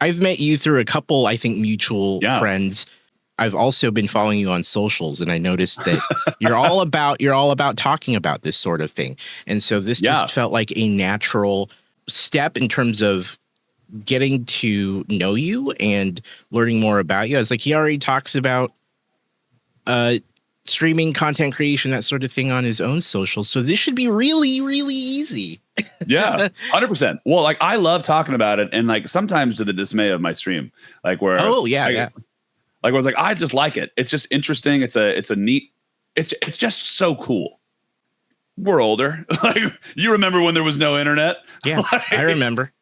I've met you through a couple, I think, mutual Yeah. friends. I've also been following you on socials, and I noticed that you're all about talking about this sort of thing. And so this just felt like a natural step in terms of getting to know you and learning more about you. I was like, he already talks about streaming, content creation, that sort of thing on his own socials. So this should be really, really easy. Yeah, 100%. Well, like I love talking about it, and like sometimes to the dismay of my stream, like where like I was like, I just like it. It's just interesting. It's a neat. It's just so cool. We're older. Like you remember when there was no internet? Yeah, like, I remember.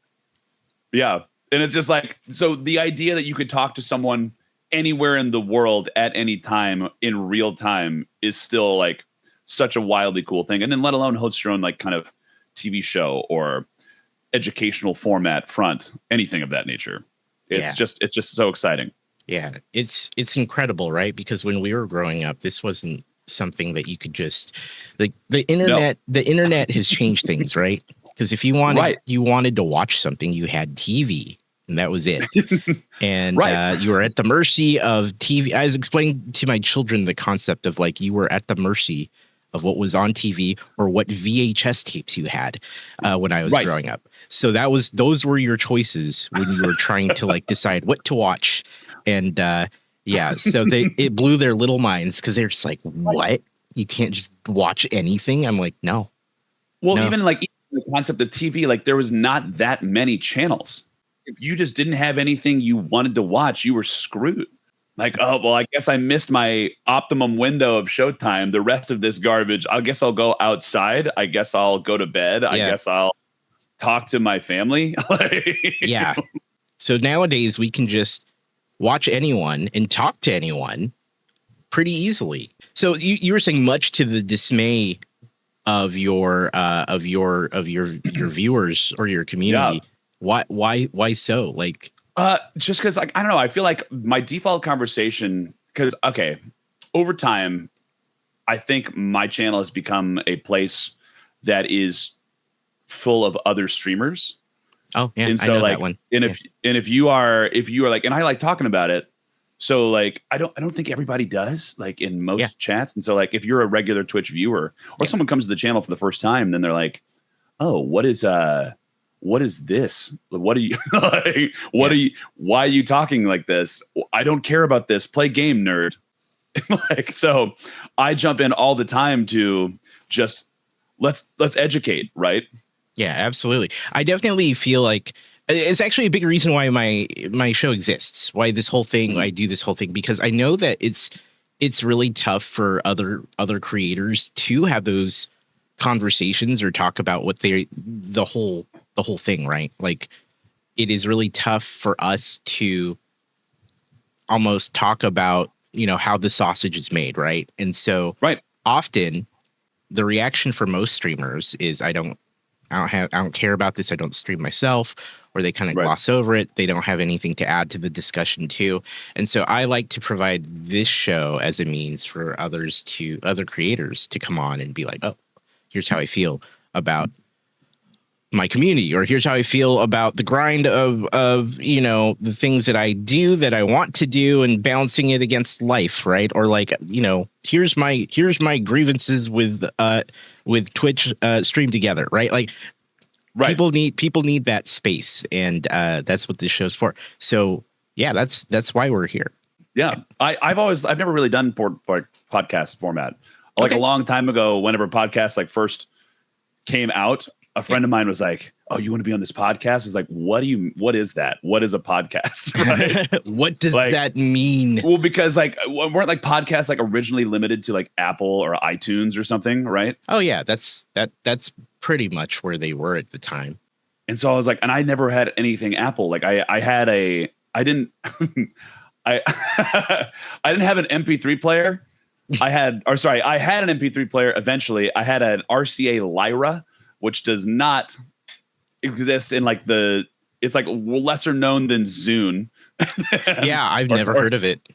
Yeah, and it's just like so the idea that you could talk to someone anywhere in the world at any time in real time is still like such a wildly cool thing. And then let alone host your own like kind of TV show or educational format front, anything of that nature. It's just so exciting. Yeah, it's incredible, right? Because when we were growing up, this wasn't something that you could just like the internet. No. The internet has changed things, right? Because if you wanted to watch something, you had TV, and that was it. And you were at the mercy of TV. I was explaining to my children the concept of like you were at the mercy of what was on TV or what VHS tapes you had when I was growing up. So those were your choices when you were trying to like decide what to watch. And so it blew their little minds because they're just like, what? You can't just watch anything? I'm like, no. Well, even like the concept of TV, like there was not that many channels. If you just didn't have anything you wanted to watch, you were screwed. Like, oh, well, I guess I missed my optimum window of showtime. The rest of this garbage, I guess I'll go outside. I guess I'll go to bed. I guess I'll talk to my family. Yeah. So nowadays we can just watch anyone and talk to anyone pretty easily. So you were saying much to the dismay of your viewers or your community. Yeah. Why so? Like just because like I don't know, I feel like my default conversation because over time I think my channel has become a place that is full of other streamers. Oh yeah, and so I know like that one. if you are like, and I like talking about it, so like I don't think everybody does like in most chats, and so like if you're a regular Twitch viewer or someone comes to the channel for the first time, then they're like, oh, what is this? What are you like, are you, why are you talking like this? I don't care about this. Play game, nerd. Like, so I jump in all the time to just let's educate, right? Yeah, absolutely. I definitely feel like it's actually a big reason why my show exists, why this whole thing, I do this whole thing, because I know that it's really tough for other creators to have those conversations or talk about what the whole thing, right? Like it is really tough for us to almost talk about, how the sausage is made, right? And so often the reaction for most streamers is I don't care about this. I don't stream myself, or they kind of gloss over it. They don't have anything to add to the discussion too. And so I like to provide this show as a means for other creators to come on and be like, oh, here's how I feel about my community, or here's how I feel about the grind of the things that I do that I want to do and balancing it against life, right? Or like, here's my grievances with Twitch Stream Together, right? Like people need that space, and that's what this show's for. So yeah, that's why we're here. Yeah, I've never really done podcast format. Like a long time ago, whenever podcasts like first came out, a friend of mine was like, oh, you want to be on this podcast? It's like, what is that? What is a podcast? Right? What does that mean? Well, because like, weren't like podcasts like originally limited to like Apple or iTunes or something, right? Oh yeah, that's pretty much where they were at the time. And so I was like, and I never had anything Apple. Like I didn't have an MP3 player. I had an MP3 player. Eventually I had an RCA Lyra, which does not exist in like it's like lesser known than Zune. Yeah, I've never heard of it.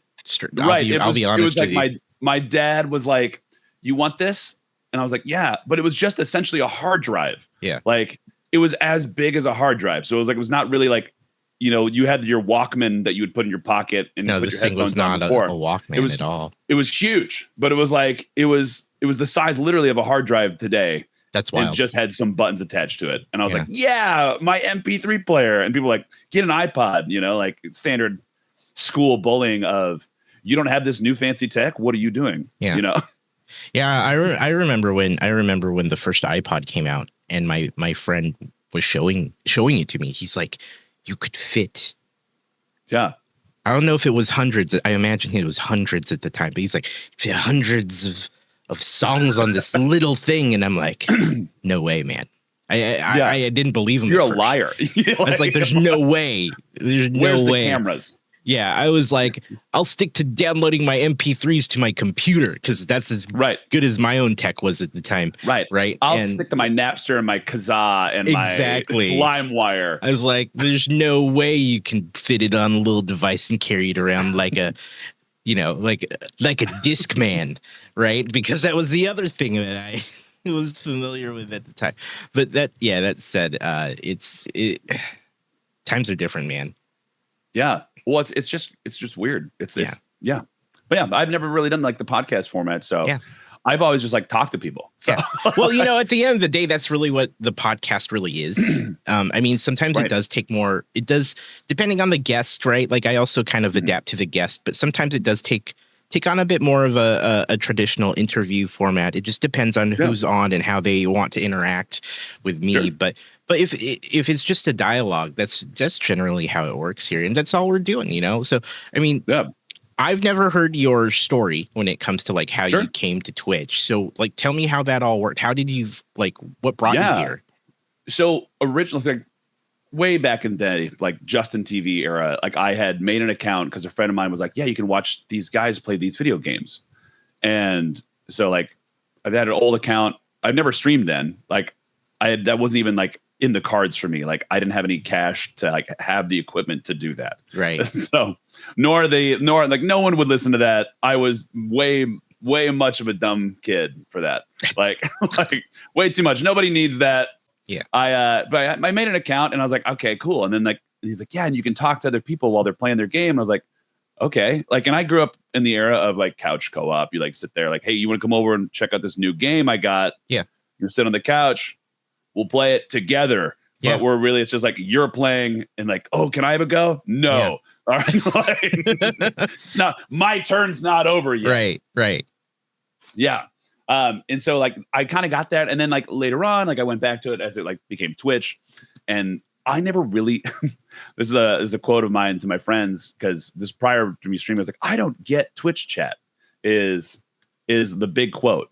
I'll be honest with you. My dad was like, you want this? And I was like, yeah, but it was just essentially a hard drive. Yeah. Like it was as big as a hard drive. So it was not really like you had your Walkman that you would put in your pocket and No, put this your thing was headphones not on a before. Walkman at all. It was huge, but it was like it was the size literally of a hard drive today. That's wild. It just had some buttons attached to it, and I was like, "Yeah, my MP3 player." And people were like, "Get an iPod," like standard school bullying of, "You don't have this new fancy tech. What are you doing?" Yeah. Yeah, I remember when the first iPod came out, and my friend was showing it to me. He's like, "You could fit." Yeah. I don't know if it was hundreds. I imagine it was hundreds at the time, but he's like, "Fit hundreds of songs on this little thing," and I'm like, "No way, man." I didn't believe him. You're a liar. I was like, "There's no way. There's no Where's way." The cameras? Yeah, I was like, I'll stick to downloading my MP3s to my computer because that's as good as my own tech was at the time. Right. I'll stick to my Napster and my Kazaa and my LimeWire. I was like, there's no way you can fit it on a little device and carry it around like a, like a Discman, right? Because that was the other thing that I was familiar with at the time. But that said, times are different, man. Yeah. Well, it's just weird. It's But yeah, I've never really done like the podcast format. So I've always just like talked to people. So well, at the end of the day, that's really what the podcast really is. I mean, sometimes it does take more. It does, depending on the guest, right? Like I also kind of adapt to the guest, but sometimes it does take on a bit more of a traditional interview format. It just depends on who's on and how they want to interact with me. Sure. But if it's just a dialogue, that's generally how it works here, and that's all we're doing, So I mean, I've never heard your story when it comes to like how you came to Twitch. So like, tell me how that all worked. How did you what brought you here? So originally, like way back in the day, like Justin TV era, like I had made an account because a friend of mine was like, "Yeah, you can watch these guys play these video games," and so like I had an old account. I've never streamed then. Like that wasn't even like in the cards for me. Like I didn't have any cash to like have the equipment to do that. Right. So nor like no one would listen to that. I was way much of a dumb kid for that. Like way too much. Nobody needs that. Yeah. But I made an account and I was like, okay, cool. And then like he's like, yeah, and you can talk to other people while they're playing their game. I was like, okay. Like, and I grew up in the era of like couch co-op. You like sit there like, hey, you want to come over and check out this new game I got? Yeah. You sit on the couch. We'll play it together. Yeah. But it's just like you're playing and like, oh, can I have a go? No. Yeah. All right. Like, it's not, my turn's not over yet. Right. Yeah. And so like I kind of got that. And then like later on, like I went back to it as it like became Twitch. And I never really this is a quote of mine to my friends, because this prior to me streaming, I was like, I don't get Twitch chat is the big quote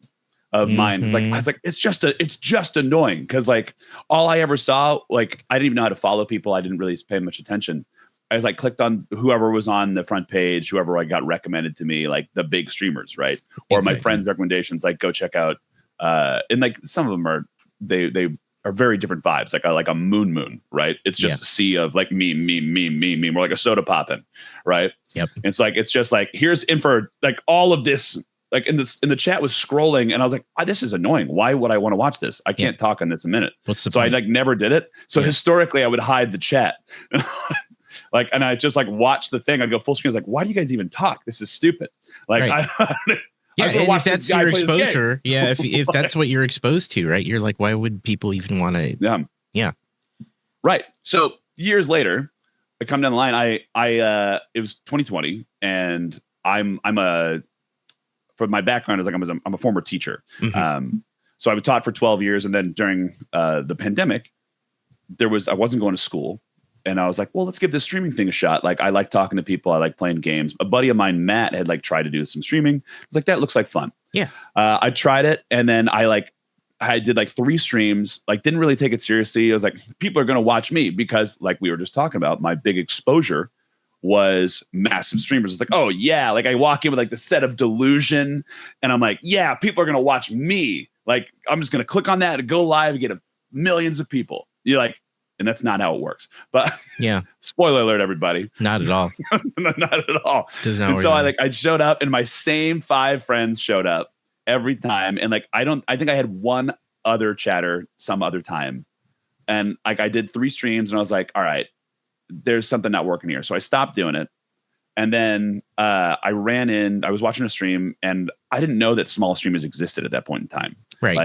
of mine. It's like I was like, it's just annoying because like all I ever saw, like I didn't even know how to follow people. I didn't really pay much attention. I was like clicked on whoever was on the front page, whoever I got recommended to me, like the big streamers, right? Or my friends' recommendations, like go check out. And like some of them are they are very different vibes, like a moon, right? It's just a sea of like meme, or like a soda popping, right? Yep. It's just like here's info, like all of this. Like in the chat was scrolling and I was like, this is annoying. Why would I want to watch this? I can't talk on this a minute. So point? I like never did it. So historically I would hide the chat. Like, and I just like watch the thing. I'd go full screen. I was like, why do you guys even talk? This is stupid. Like, and if that's your exposure, if that's what you're exposed to, right? You're like, why would people even want to? Yeah. Right. So years later, I come down the line. It was 2020 and from my background is like I'm a former teacher. So I taught for 12 years. And then during the pandemic, I wasn't going to school. And I was like, well, let's give this streaming thing a shot. Like, I like talking to people. I like playing games. A buddy of mine, Matt, had like tried to do some streaming. I was like, that looks like fun. Yeah. I tried it. And then I did like 3 streams, like didn't really take it seriously. I was like, people are going to watch me because like we were just talking about, my big exposure was massive streamers. It's like, oh yeah. Like I walk in with like the set of delusion and I'm like, yeah, people are going to watch me. Like, I'm just going to click on that and go live and get millions of people. You're like, and that's not how it works. But yeah, spoiler alert, everybody. Not at all. Not at all. Does not and so I showed up and my same 5 friends showed up every time. And like, I think I had one other chatter some other time. And like, I did 3 streams and I was like, all right, there's something not working here. So I stopped doing it. And then I was watching a stream, and I didn't know that small streamers existed at that point in time. Right.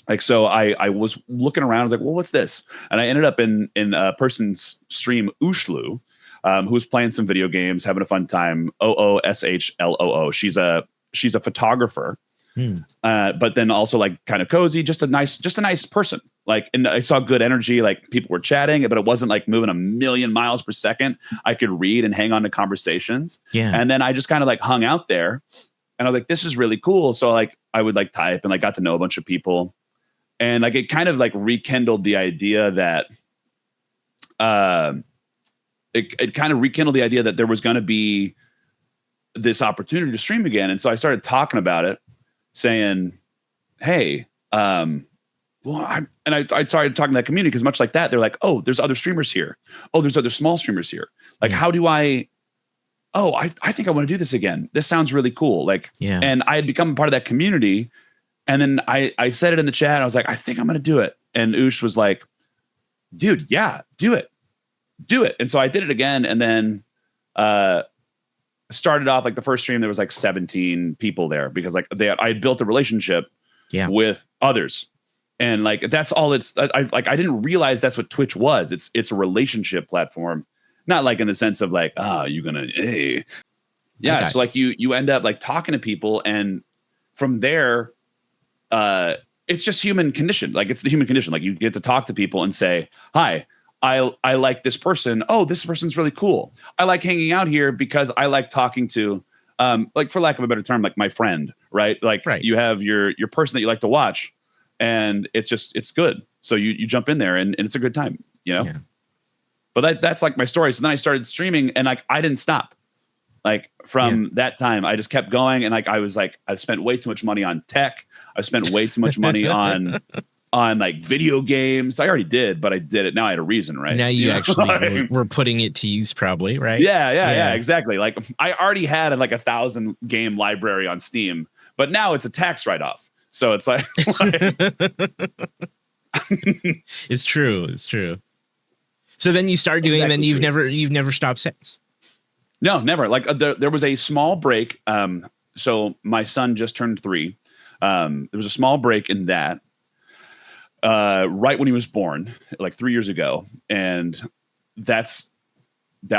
Like, so I was looking around. I was like, well, what's this? And I ended up in a person's stream, Ushlu, who was playing some video games, having a fun time. OOSHLOO. She's a photographer, but then also like kind of cozy, just a nice person. Like, and I saw good energy. Like, people were chatting, but it wasn't like moving a million miles per second. I could read and hang on to conversations. Yeah. And then I just kind of like hung out there, and I was like, this is really cool. So like I would like type and like got to know a bunch of people, and like it kind of like rekindled the idea that it kind of rekindled the idea that there was going to be this opportunity to stream again. And so I started talking about it, saying, hey, well, I started talking to that community, because much like that, they're like, oh, there's other streamers here. Oh, there's other small streamers here. Like, how do I think I want to do this again. This sounds really cool. Like, and I had become a part of that community. And then I said it in the chat. I was like, I think I'm going to do it. And Ush was like, dude, yeah, do it. And so I did it again. And then started off like the first stream, there was like 17 people there, because like I had built a relationship with others. And like, that's all I didn't realize that's what Twitch was. It's a relationship platform, not like in the sense of like, you're going to, hey. Yeah. Okay. So like you end up like talking to people, and from there, it's just human condition. Like, it's the human condition. Like, you get to talk to people and say, hi, I like this person. Oh, this person's really cool. I like hanging out here because I like talking to, like, for lack of a better term, like my friend, right? Like, you have your person that you like to watch, and it's good. So you jump in there, and it's a good time, you know? Yeah. But that's like my story. So then I started streaming, and like, I didn't stop. Like, from that time, I just kept going. And like, I was like, I spent way too much money on tech. I spent way too much money on like video games. I already did, but I did it. Now I had a reason, right? Now you actually were putting it to use, probably, right? Yeah, exactly. Like, I already had like 1,000 game library on Steam, but now it's a tax write-off. So it's like it's true. So then you start doing, and then you've never stopped since. No, never. Like, there was a small break. So my son just turned 3. There was a small break in that, right when he was born, like 3 years ago. And that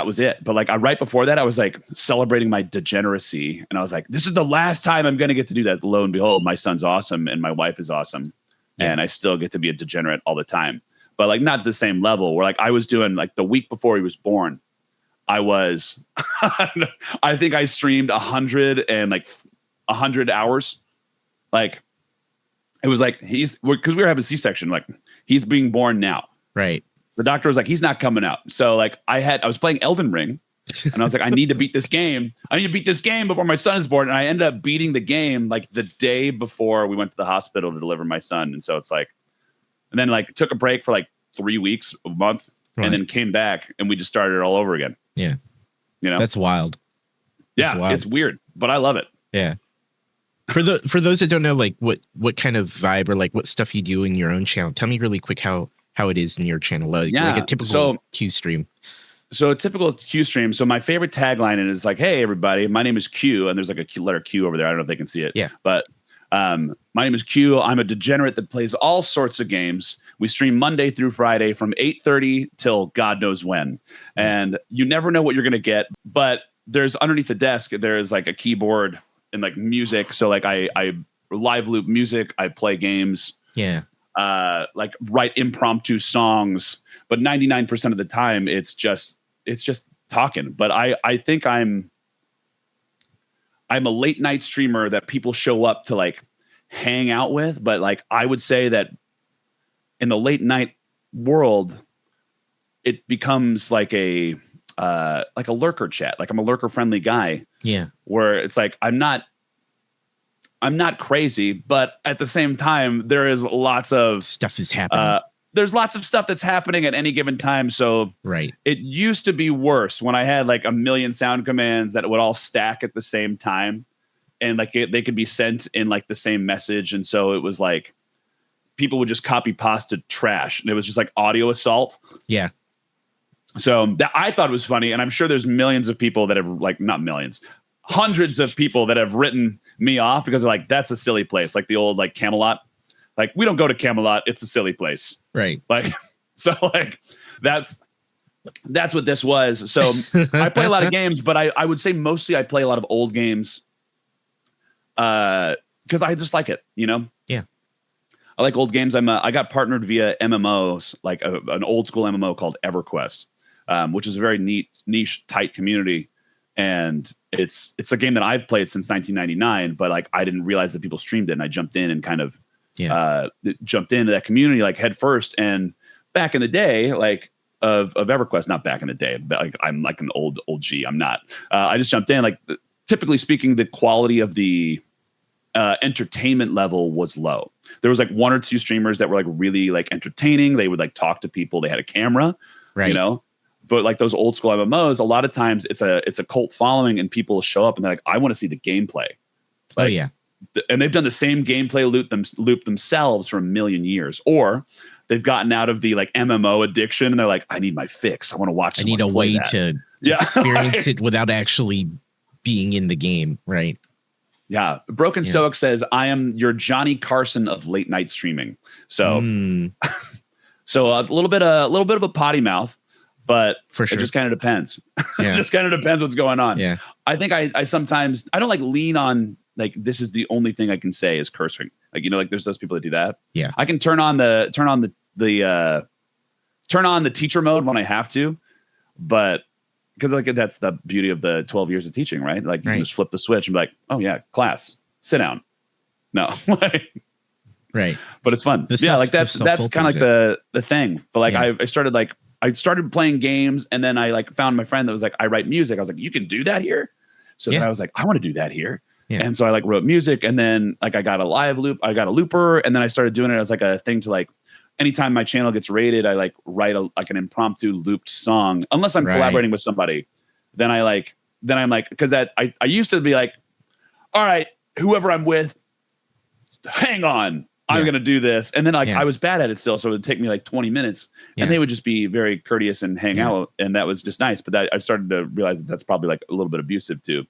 was it. But like, right before that, I was like celebrating my degeneracy. And I was like, this is the last time I'm going to get to do that. Lo and behold, my son's awesome, and my wife is awesome. Yeah. And I still get to be a degenerate all the time, but like, not at the same level. Where like, I was doing, like, the week before he was born, I was, I think I streamed 100 hours. Like, it was like, because we were having C-section, like, he's being born now. Right. The doctor was like, he's not coming out. So like, I was playing Elden Ring, and I was like, I need to beat this game. I need to beat this game before my son is born. And I ended up beating the game like the day before we went to the hospital to deliver my son. And so it's like, and then like took a break for like 3 weeks, a month, and then came back, and we just started it all over again. Yeah. You know, that's wild. That's wild. It's weird, but I love it. Yeah. For those that don't know, like what kind of vibe or like what stuff you do in your own channel, tell me really quick how it is in your channel. Like a typical Q stream. So a typical Q stream. So my favorite tagline is like, hey, everybody, my name is Q. And there's like a letter Q over there. I don't know if they can see it. Yeah. But my name is Q. I'm a degenerate that plays all sorts of games. We stream Monday through Friday from 8:30 till God knows when. And you never know what you're going to get. But there's underneath the desk, there's like a keyboard and like music. So like I live loop music. I play games. Yeah. Like write impromptu songs. But 99% of the time, it's just talking. But I think I'm a late night streamer that people show up to like hang out with. But like, I would say that in the late night world, it becomes like a lurker chat. Like, I'm a lurker friendly guy. Yeah. Where it's like, I'm not crazy, but at the same time, there is lots of stuff is happening. There's lots of stuff that's happening at any given time. So it used to be worse when I had like a million sound commands that would all stack at the same time, and like they could be sent in like the same message. And so it was like people would just copy pasta trash, and it was just like audio assault. Yeah. So that I thought was funny, and I'm sure there's millions of people that have like not millions, hundreds of people that have written me off because they're like, that's a silly place, like the old like Camelot. Like, we don't go to Camelot, it's a silly place. Right. Like, so like that's what this was. So I play a lot of games, but I would say mostly I play a lot of old games because I just like it, you know? Yeah. I like old games. I got partnered via MMOs, like an old school MMO called EverQuest, which is a very neat, niche, tight community. And it's a game that I've played since 1999, but like I didn't realize that people streamed it, and I jumped in and kind of jumped into that community like head first. And back in the day, like of EverQuest, not back in the day, but like I'm like an old G. I'm not. I just jumped in. Like typically speaking, the quality of the entertainment level was low. There was like one or two streamers that were like really like entertaining. They would like talk to people. They had a camera, right? You know. But like those old school MMOs, a lot of times it's a cult following, and people show up and they're like, I want to see the gameplay. Like, oh yeah. And they've done the same gameplay loop themselves for a million years, or they've gotten out of the like MMO addiction and they're like, I need my fix. I want to watch. I need a way to experience it without actually being in the game. Right. Yeah. Broken Stoic says, I am your Johnny Carson of late night streaming. So, so a little bit of a potty mouth, but for sure. It just kind of depends. Yeah. It just kind of depends what's going on. Yeah. I think I sometimes, I don't like lean on, like, this is the only thing I can say is cursing. Like, you know, like there's those people that do that. Yeah. I can turn on the teacher mode when I have to, but because like that's the beauty of the 12 years of teaching, right? Like you can just flip the switch and be like, oh yeah, class, sit down. No. Right. But it's fun. Yeah, like that's kind of like the thing. But like I started playing games, and then I like found my friend that was like, I write music. I was like, you can do that here? So then I was like, I want to do that here. Yeah. And so I like wrote music, and then like I got a live loop, I got a looper, and then I started doing it as like a thing to like, anytime my channel gets rated, I like write like an impromptu looped song, unless I'm collaborating with somebody. Then I'm like, because that I used to be like, all right, whoever I'm with, hang on, I'm going to do this. And then like I was bad at it still. So it would take me like 20 minutes and they would just be very courteous and hang out. And that was just nice. But that I started to realize that that's probably like a little bit abusive to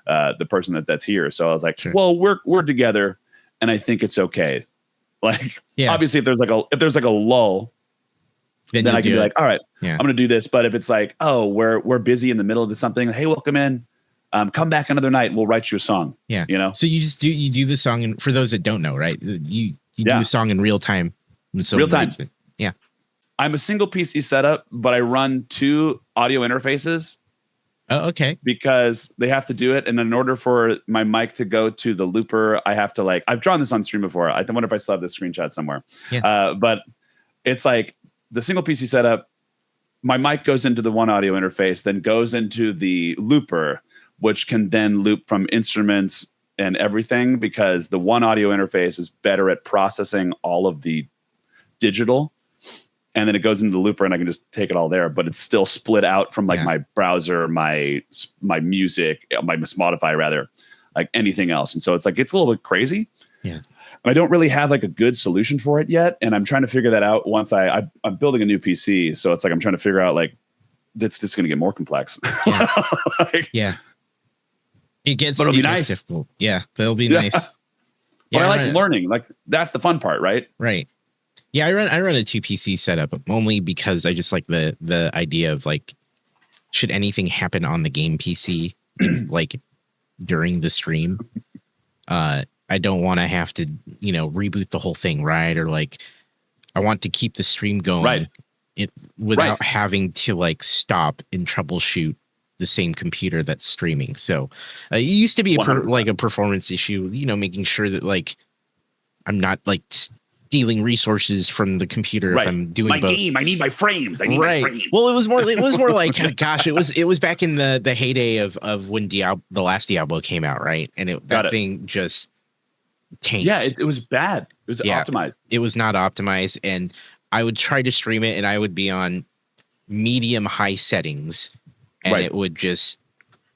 the person that's here. So I was like, well, we're together, and I think it's okay. Like, obviously if there's like a lull, then I can be like, all right, I'm going to do this. But if it's like, oh, we're busy in the middle of something. Hey, welcome in. Come back another night and we'll write you a song. Yeah. You know? So you do the song. And for those that don't know, right. You do a song in real time. So real time. Yeah. I'm a single PC setup, but I run 2 audio interfaces. Oh, okay. Because they have to do it. And in order for my mic to go to the looper, I have to like, I've drawn this on stream before. I wonder if I still have this screenshot somewhere. Yeah. But it's like the single PC setup, my mic goes into the one audio interface, then goes into the looper, which can then loop from instruments and everything, because the one audio interface is better at processing all of the digital. And then it goes into the looper and I can just take it all there, but it's still split out from like my browser, my music, my Spotify rather, like anything else. And so it's like, it's a little bit crazy. Yeah. And I don't really have like a good solution for it yet. And I'm trying to figure that out once I'm building a new PC. So it's like, I'm trying to figure out like, that's just going to get more complex. Yeah. It gets, but it'll be nice. Difficult. Yeah. But it'll be nice. Yeah. But I like learning. Like that's the fun part, right? Right. Yeah, I run a 2 PC setup only because I just like the idea of like, should anything happen on the game PC like during the stream, I don't want to have to, you know, reboot the whole thing, right? Or like, I want to keep the stream going without having to like stop and troubleshoot the same computer that's streaming. So it used to be a performance issue, you know, making sure that like I'm not like stealing resources from the computer if I'm doing both. Game. I need my frames. I need my frames. Well, it was more like gosh, it was back in the heyday of when the last Diablo came out, right? And that thing just tanked. Yeah, it was bad. It was optimized. It was not optimized, and I would try to stream it, and I would be on medium high settings, and it would just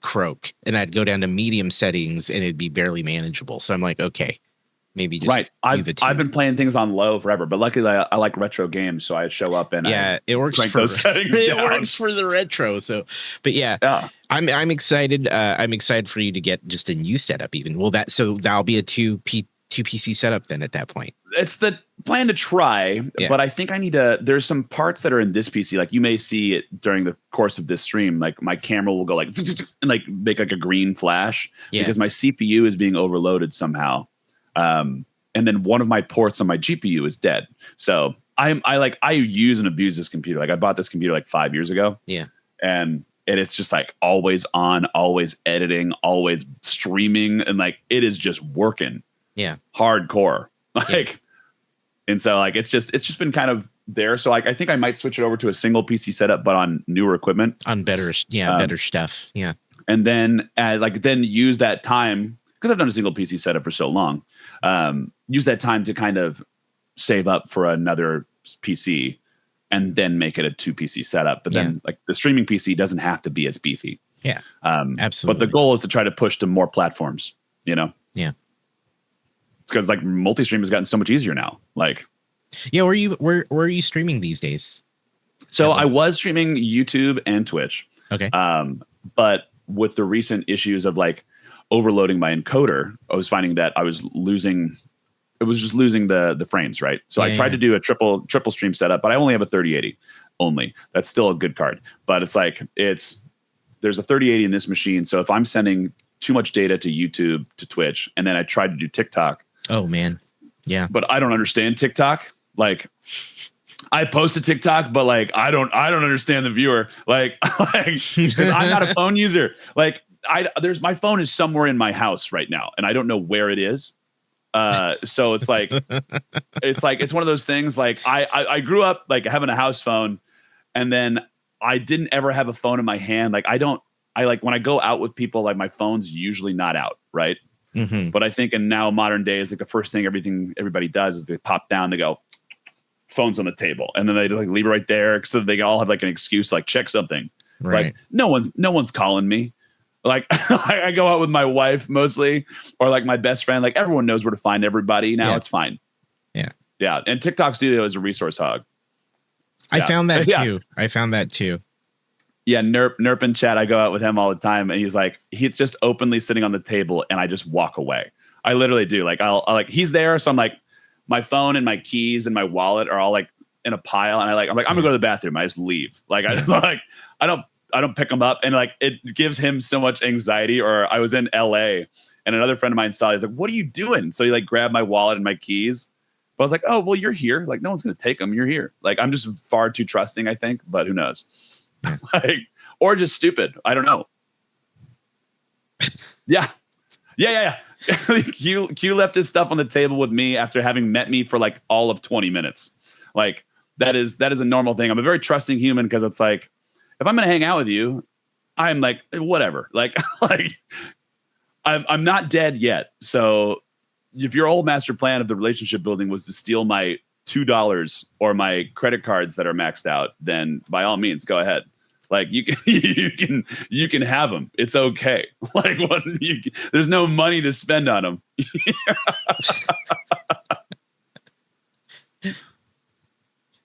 croak. And I'd go down to medium settings, and it'd be barely manageable. So I'm like, okay, maybe just I've been playing things on low forever, but luckily I like retro games, so I show up and it works for those settings it down. works for the retro. So, but I'm excited. I'm excited for you to get just a new setup. Even that'll be a two PC setup then at that point. It's the plan to try, but I think I need to. There's some parts that are in this PC, like you may see it during the course of this stream. Like my camera will go like and like make like a green flash because my CPU is being overloaded somehow. And then one of my ports on my GPU is dead. So I use and abuse this computer. Like I bought this computer like 5 years ago. Yeah. And it's just like always on, always editing, always streaming, and like it is just working. Yeah. Hardcore. Like, and so like it's just been kind of there. So like I think I might switch it over to a single PC setup, but on newer equipment. On better stuff. Yeah. And then then use that time, because I've done a single PC setup for so long. Use that time to kind of save up for another PC and then make it a 2 PC setup. But then like the streaming PC doesn't have to be as beefy. Yeah. Absolutely. But the goal is to try to push to more platforms, you know? Yeah. Because like multi-stream has gotten so much easier now. Like, where are you streaming these days? So I was streaming YouTube and Twitch. Okay. But with the recent issues of like overloading my encoder, I was finding that I was losing. It was just losing the frames, right? So I tried to do a triple stream setup, but I only have a 3080 only. That's still a good card, but it's like there's a 3080 in this machine. So if I'm sending too much data to YouTube, to Twitch, and then I tried to do TikTok. Oh man. Yeah. But I don't understand TikTok. Like I post a TikTok, but like I don't understand the viewer. Like, 'cause I'm not a phone user. Like my phone is somewhere in my house right now, and I don't know where it is. So it's like it's one of those things. Like I grew up like having a house phone, and then I didn't ever have a phone in my hand. Like I like when I go out with people, like my phone's usually not out, right? Mm-hmm. But I think in now modern days, like the first thing everybody does is they pop down, they go, phone's on the table, and then they like leave it right there so that they all have like an excuse to like check something. Right. Like no one's calling me. Like I go out with my wife mostly, or like my best friend. Like everyone knows where to find everybody now. It's fine. Yeah. Yeah. And TikTok Studio is a resource hog. I found that too. Yeah, Nerp in chat. I go out with him all the time, and he's just openly sitting on the table, and I just walk away. I literally do. Like I'll like he's there, so I'm like my phone and my keys and my wallet are all like in a pile, and I'm gonna go to the bathroom. I just leave. Like I don't pick them up, and like it gives him so much anxiety. Or I was in LA, and another friend of mine saw. He's like, "What are you doing?" So he like grabbed my wallet and my keys. But I was like, "Oh, well, you're here. Like no one's gonna take them. You're here." Like I'm just far too trusting, I think. But who knows? Like, or just stupid. I don't know. Yeah. Q left his stuff on the table with me after having met me for like all of 20 minutes. Like that is a normal thing. I'm a very trusting human because it's like, if I'm going to hang out with you, I'm like, whatever. Like I'm not dead yet. So if your old master plan of the relationship building was to steal my $2 or my credit cards that are maxed out, then by all means, go ahead. Like you can have them. It's okay. Like there's no money to spend on them.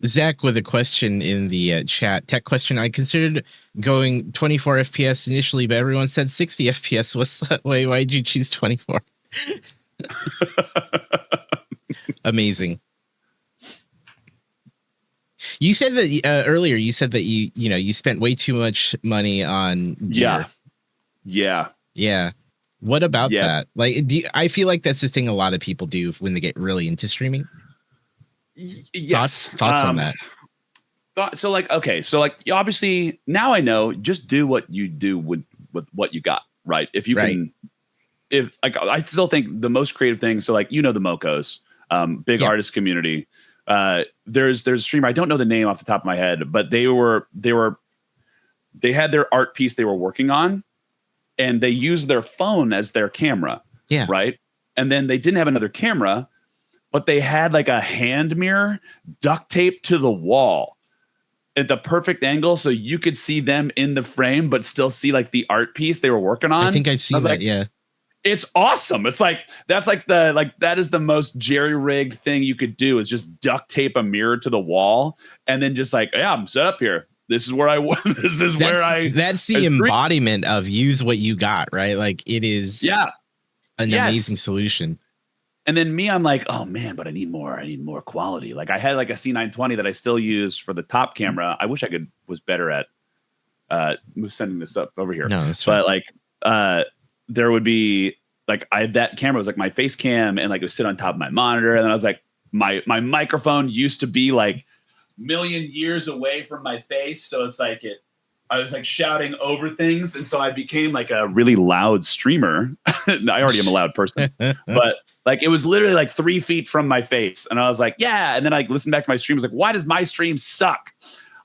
Zach with a question in the chat. Tech question. I considered going 24 FPS initially, but everyone said 60 FPS. What's that way? Why did you choose 24? Amazing. You said that earlier. You said that you spent way too much money on gear. Yeah. What about that? Like, I feel like that's the thing a lot of people do when they get really into streaming. Yes. Thoughts on that? So obviously now I know. Just do what you do with what you got. Right. If you can. If like I still think the most creative thing. So like the Mocos, big artist community. There's a streamer, I don't know the name off the top of my head, but they had their art piece they were working on, and they used their phone as their camera. Yeah. Right. And then they didn't have another camera, but they had like a hand mirror duct taped to the wall at the perfect angle, so you could see them in the frame, but still see like the art piece they were working on. I think I've seen that. It's awesome. It's like that is the most jerry-rigged thing you could do, is just duct tape a mirror to the wall and then just like, yeah, I'm set up here. This is where that's the embodiment of use what you got, right? Like it is an amazing solution. And then me, I'm like, oh man, but I need more quality. Like I had like a C920 that I still use for the top camera. I wish I was better at sending this up over here. No, that's fine. But like there would be like that camera was like my face cam, and like it would sit on top of my monitor. And then I was like, my microphone used to be like million years away from my face. So it's like I was like shouting over things. And so I became like a really loud streamer. I already am a loud person, but like it was literally like 3 feet from my face. And I was like, yeah. And then I listened back to my stream. I was like, why does my stream suck?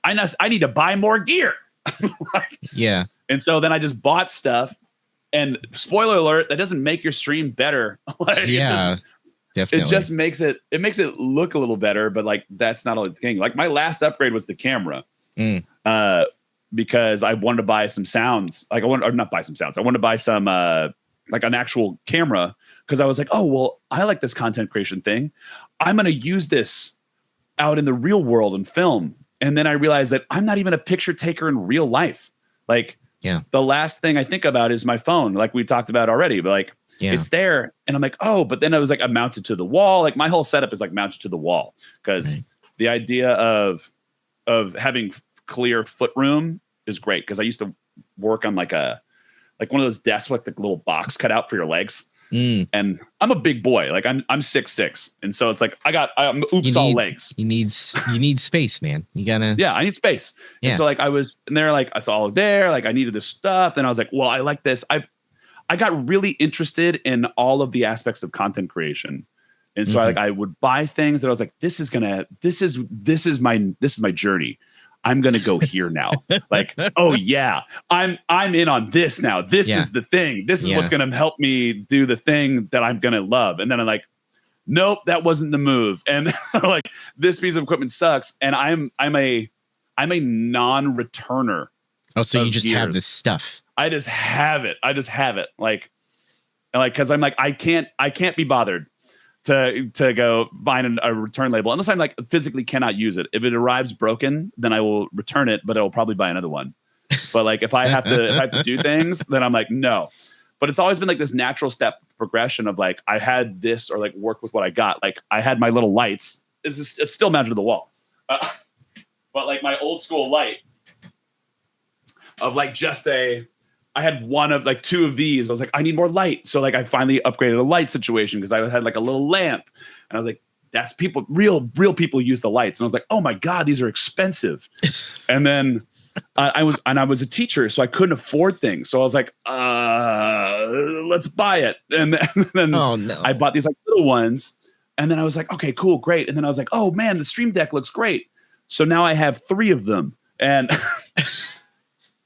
I need to buy more gear. Yeah. And so then I just bought stuff, and spoiler alert, that doesn't make your stream better. Definitely. It just makes it look a little better, but like that's not only the thing. Like my last upgrade was the camera. Because I wanted to buy some sounds. Like I wanted to buy some like an actual camera, because I was like, oh well, I like this content creation thing. I'm gonna use this out in the real world and film. And then I realized that I'm not even a picture taker in real life. Like the last thing I think about is my phone, like we talked about already, but like it's there. And I'm like, oh, but then I was like, I'm mounted to the wall. Like my whole setup is like mounted to the wall, because the idea of having clear foot room is great. Because I used to work on like one of those desks with the little box cut out for your legs. And I'm a big boy. Like I'm 6'6", and so it's like I'm all legs. You need space, man. You gotta. Yeah, I need space. Yeah. And so like and they're like, it's all there. Like I needed this stuff, and I was like, well, I like this. I got really interested in all of the aspects of content creation, and so I would buy things that I was like, this is my journey. I'm going to go here now. Like, oh yeah, I'm in on this now. This is the thing. This is what's going to help me do the thing that I'm going to love. And then I'm like, nope, that wasn't the move. And like, this piece of equipment sucks. And I'm a non-returner. Oh, so you just have this stuff. I just have it. Like, cause I'm like, I can't be bothered to go find a return label unless I'm like physically cannot use it. If it arrives broken, then I will return it, but I will probably buy another one. But like if I have to do things, then I'm like, no. But it's always been like this natural step progression of like, I had this, or like work with what I got. Like I had my little lights. It's still mounted to the wall. But like my old school light of like I had one of like two of these. I was like, I need more light. So like I finally upgraded a light situation, because I had like a little lamp, and I was like, that's real people use the lights. And I was like, oh my God, these are expensive. And then I was a teacher, so I couldn't afford things. So I was like, let's buy it. And then I bought these like little ones, and then I was like, okay, cool, great. And then I was like, oh man, the Stream Deck looks great. So now I have 3 of them, and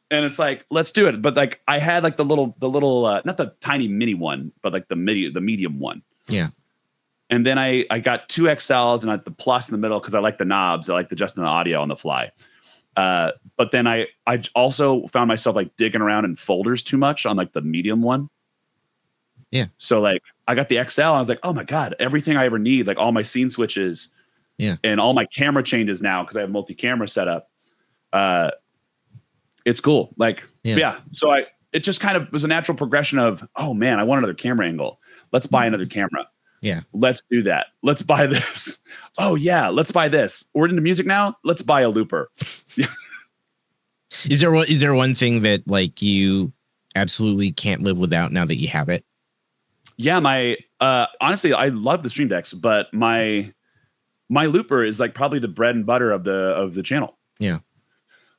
and it's like, let's do it. But like I had like the little not the tiny mini one, but like the medium one. Yeah. And then I got 2 XLs and I had the plus in the middle, because I like the knobs. I like adjusting the audio on the fly. But then I also found myself like digging around in folders too much on like the medium one. Yeah. So like I got the XL, and I was like, oh my God, everything I ever need, like all my scene switches, and all my camera changes now, because I have multi-camera setup. It's cool. Like, So it just kind of was a natural progression of, oh man, I want another camera angle. Let's buy another camera. Yeah. Let's do that. Let's buy this. Oh yeah. Let's buy this. We're into music now. Let's buy a looper. Is there one thing that like you absolutely can't live without now that you have it? Yeah. Honestly, I love the Stream Decks, but my looper is like probably the bread and butter of the channel. Yeah.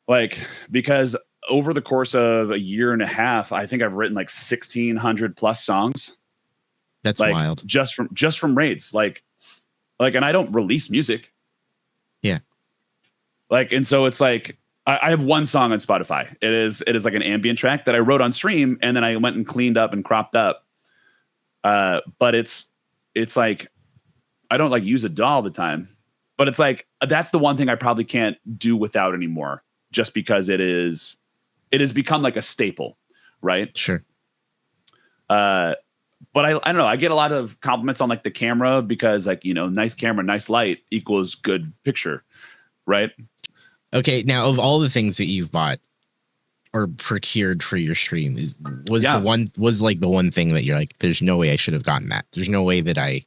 Like, because over the course of a year and a half, I think I've written like 1,600 plus songs. That's like, wild. Just from raids. Like, and I don't release music. Yeah. Like, and so it's like, I have one song on Spotify. It is like an ambient track that I wrote on stream, and then I went and cleaned up and cropped up. But it's like, I don't like use it all the time, but it's like, that's the one thing I probably can't do without anymore. Just because it has become like a staple, right? Sure. but I don't know. I get a lot of compliments on like the camera because like, nice camera, nice light equals good picture. Right. Okay. Now, of all the things that you've bought or procured for your stream, was the one thing that you're like, there's no way I should have gotten that. There's no way that I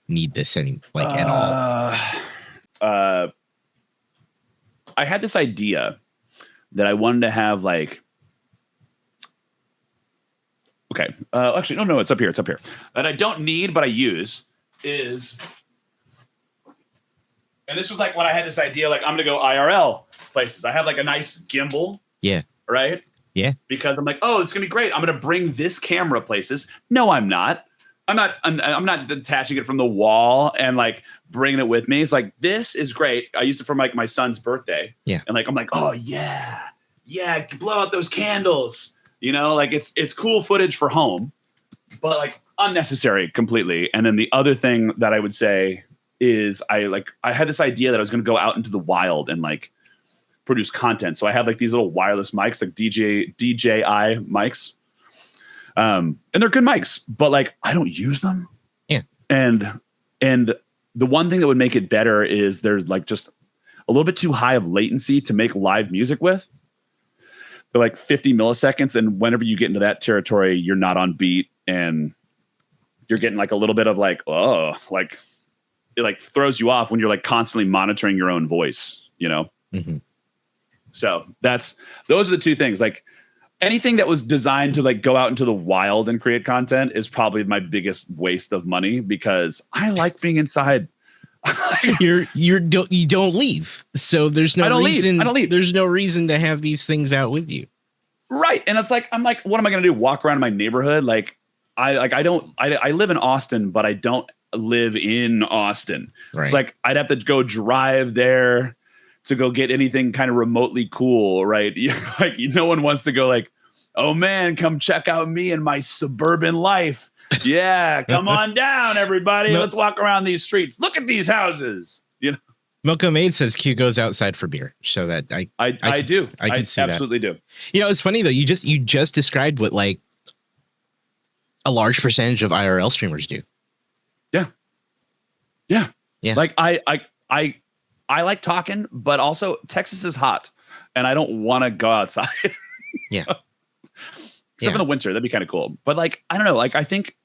need this at all. I had this idea that I wanted to have like, okay. Actually, no, it's up here. It's up here. That I don't need, but I use is, and this was like when I had this idea, like I'm going to go IRL places. I have like a nice gimbal. Yeah. Right. Yeah. Because I'm like, oh, it's going to be great. I'm going to bring this camera places. No, I'm not. I'm not detaching it from the wall and like bringing it with me. It's like, this is great. I used it for like my son's birthday. Yeah. And like, I'm like, oh yeah. Yeah. Blow out those candles. Like it's cool footage for home, but like unnecessary completely. And then the other thing that I would say is I had this idea that I was going to go out into the wild and like produce content. So I had like these little wireless mics, like DJI mics. And they're good mics, but like I don't use them. Yeah. And the one thing that would make it better is there's like just a little bit too high of latency to make live music with. They're like 50 milliseconds. And whenever you get into that territory, you're not on beat and you're getting like a little bit of like, oh, like it like throws you off when you're like constantly monitoring your own voice, Mm-hmm. So those are the two things. Like anything that was designed to like go out into the wild and create content is probably my biggest waste of money because I like being inside. you don't leave. So there's no reason. I don't leave. There's no reason to have these things out with you. Right. And it's like, I'm like, what am I going to do? Walk around my neighborhood? Like I live in Austin, but I don't live in Austin. Right. It's like, I'd have to go drive there to go get anything kind of remotely cool. Right. Like no one wants to go like, oh man, come check out me and my suburban life. Yeah. Come on down, everybody. Let's walk around these streets. Look at these houses. Milko Maid says Q goes outside for beer. So that I do. I can see absolutely that. do. It's funny though. You just described what like a large percentage of IRL streamers do. Yeah. Yeah. Yeah. Like I like talking, but also Texas is hot and I don't want to go outside. Yeah. Except for the winter. That'd be kind of cool. But like, I don't know. Like, I think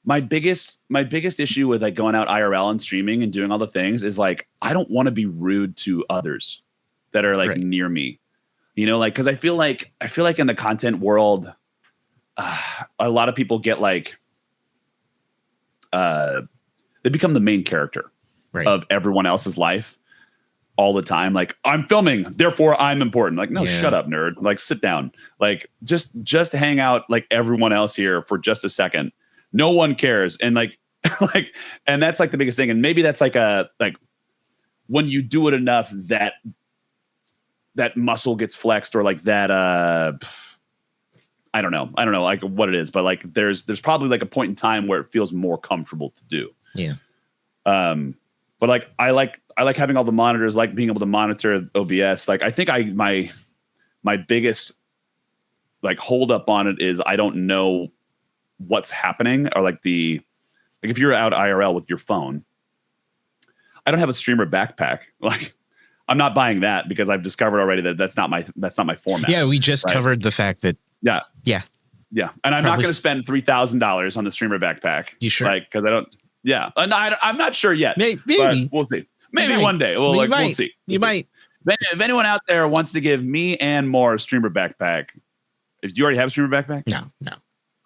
my biggest issue with like going out IRL and streaming and doing all the things is like, I don't want to be rude to others that are like near me, like, cause I feel like in the content world, a lot of people get like, they become the main character of everyone else's life all the time. Like I'm filming, therefore I'm important. Like, no, shut up, nerd. Like sit down. Like just hang out like everyone else here for just a second. No one cares. And like, and that's like the biggest thing. And maybe that's like when you do it enough that muscle gets flexed or like that, I don't know like what it is, but like there's probably like a point in time where it feels more comfortable to do. Yeah. But like I like having all the monitors, like being able to monitor OBS. Like I think my biggest like hold up on it is I don't know what's happening, or like if you're out IRL with your phone, I don't have a streamer backpack. Like I'm not buying that because I've discovered already that that's not my format. Yeah, we just covered the fact that yeah. And I'm not going to spend $3,000 on the streamer backpack. You sure? Like because I don't. Yeah, and I'm not sure yet. Maybe but we'll see. Maybe one day. We'll see. You might. If anyone out there wants to give me and more a streamer backpack, if you already have a streamer backpack, no.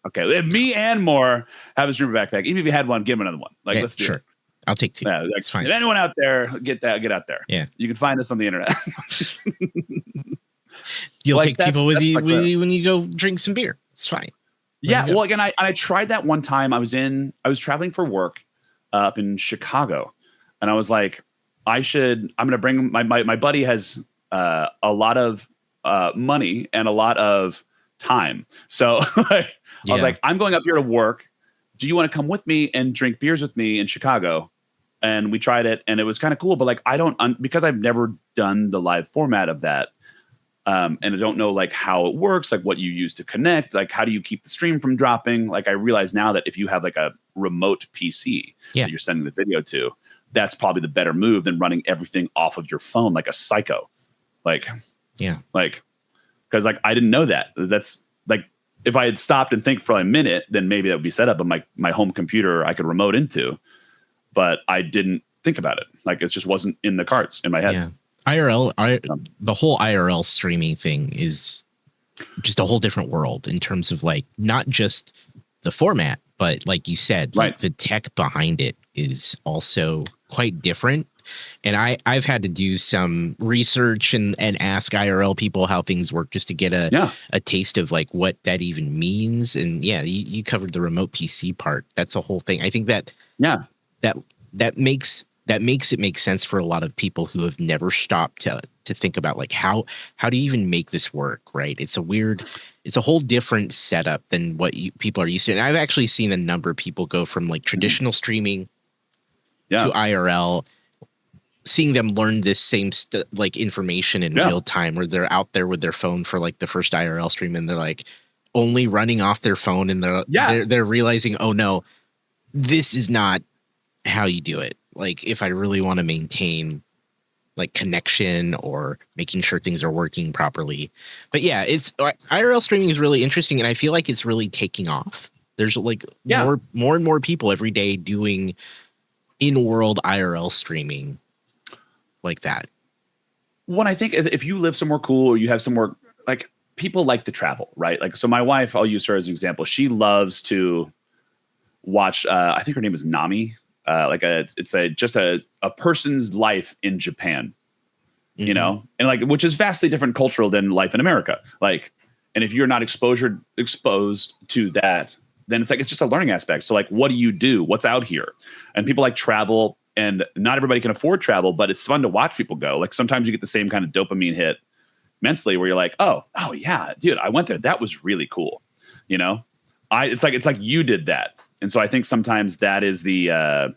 Okay, if me and more have a streamer backpack, even if you had one, give him another one. Like let's do it. I'll take two. Yeah, it's fine. If anyone out there, get out there. Yeah, you can find us on the internet. You'll take people with you when you go drink some beer. It's fine. Yeah. Well, again, I tried that one time. I was traveling for work up in Chicago, and I was like, I'm going to bring my buddy has a lot of money and a lot of time. So I was like, I'm going up here to work. Do you want to come with me and drink beers with me in Chicago? And we tried it and it was kind of cool, but like, because I've never done the live format of that. and I don't know like how it works, like what you use to connect, like how do you keep the stream from dropping? Like I realize now that if you have like a remote PC that you're sending the video to, that's probably the better move than running everything off of your phone like a psycho. Like, like, because like I didn't know that. That's like if I had stopped and think for a minute, then maybe that would be set up. But my home computer I could remote into, but I didn't think about it. Like it just wasn't in the cards in my head. Yeah. The whole IRL streaming thing is just a whole different world in terms of like not just the format, but like you said, like the tech behind it is also quite different. And I've had to do some research and ask IRL people how things work just to get a taste of like what that even means. And you covered the remote PC part. That's a whole thing. I think that that makes it make sense for a lot of people who have never stopped to think about like how do you even make this work, right? It's a whole different setup than what people are used to. And I've actually seen a number of people go from like traditional streaming to IRL, seeing them learn this same like information in real time, where they're out there with their phone for like the first IRL stream and they're like only running off their phone and they're realizing, oh no, this is not how you do it. Like if I really want to maintain like connection or making sure things are working properly. But it's IRL streaming is really interesting. And I feel like it's really taking off. There's like more and more people every day doing in-world IRL streaming like that. When I think if you live somewhere cool or you have somewhere like people like to travel, right? Like, so my wife, I'll use her as an example. She loves to watch, I think her name is Nami. It's just a person's life in Japan, you know, and like, which is vastly different cultural than life in America. Like, and if you're not exposed to that, then it's like, it's just a learning aspect. So like, what do you do? What's out here? And people like travel, and not everybody can afford travel, but it's fun to watch people go. Like sometimes you get the same kind of dopamine hit mentally where you're like, oh yeah, dude, I went there. That was really cool. You know, it's like you did that. And so I think sometimes that is the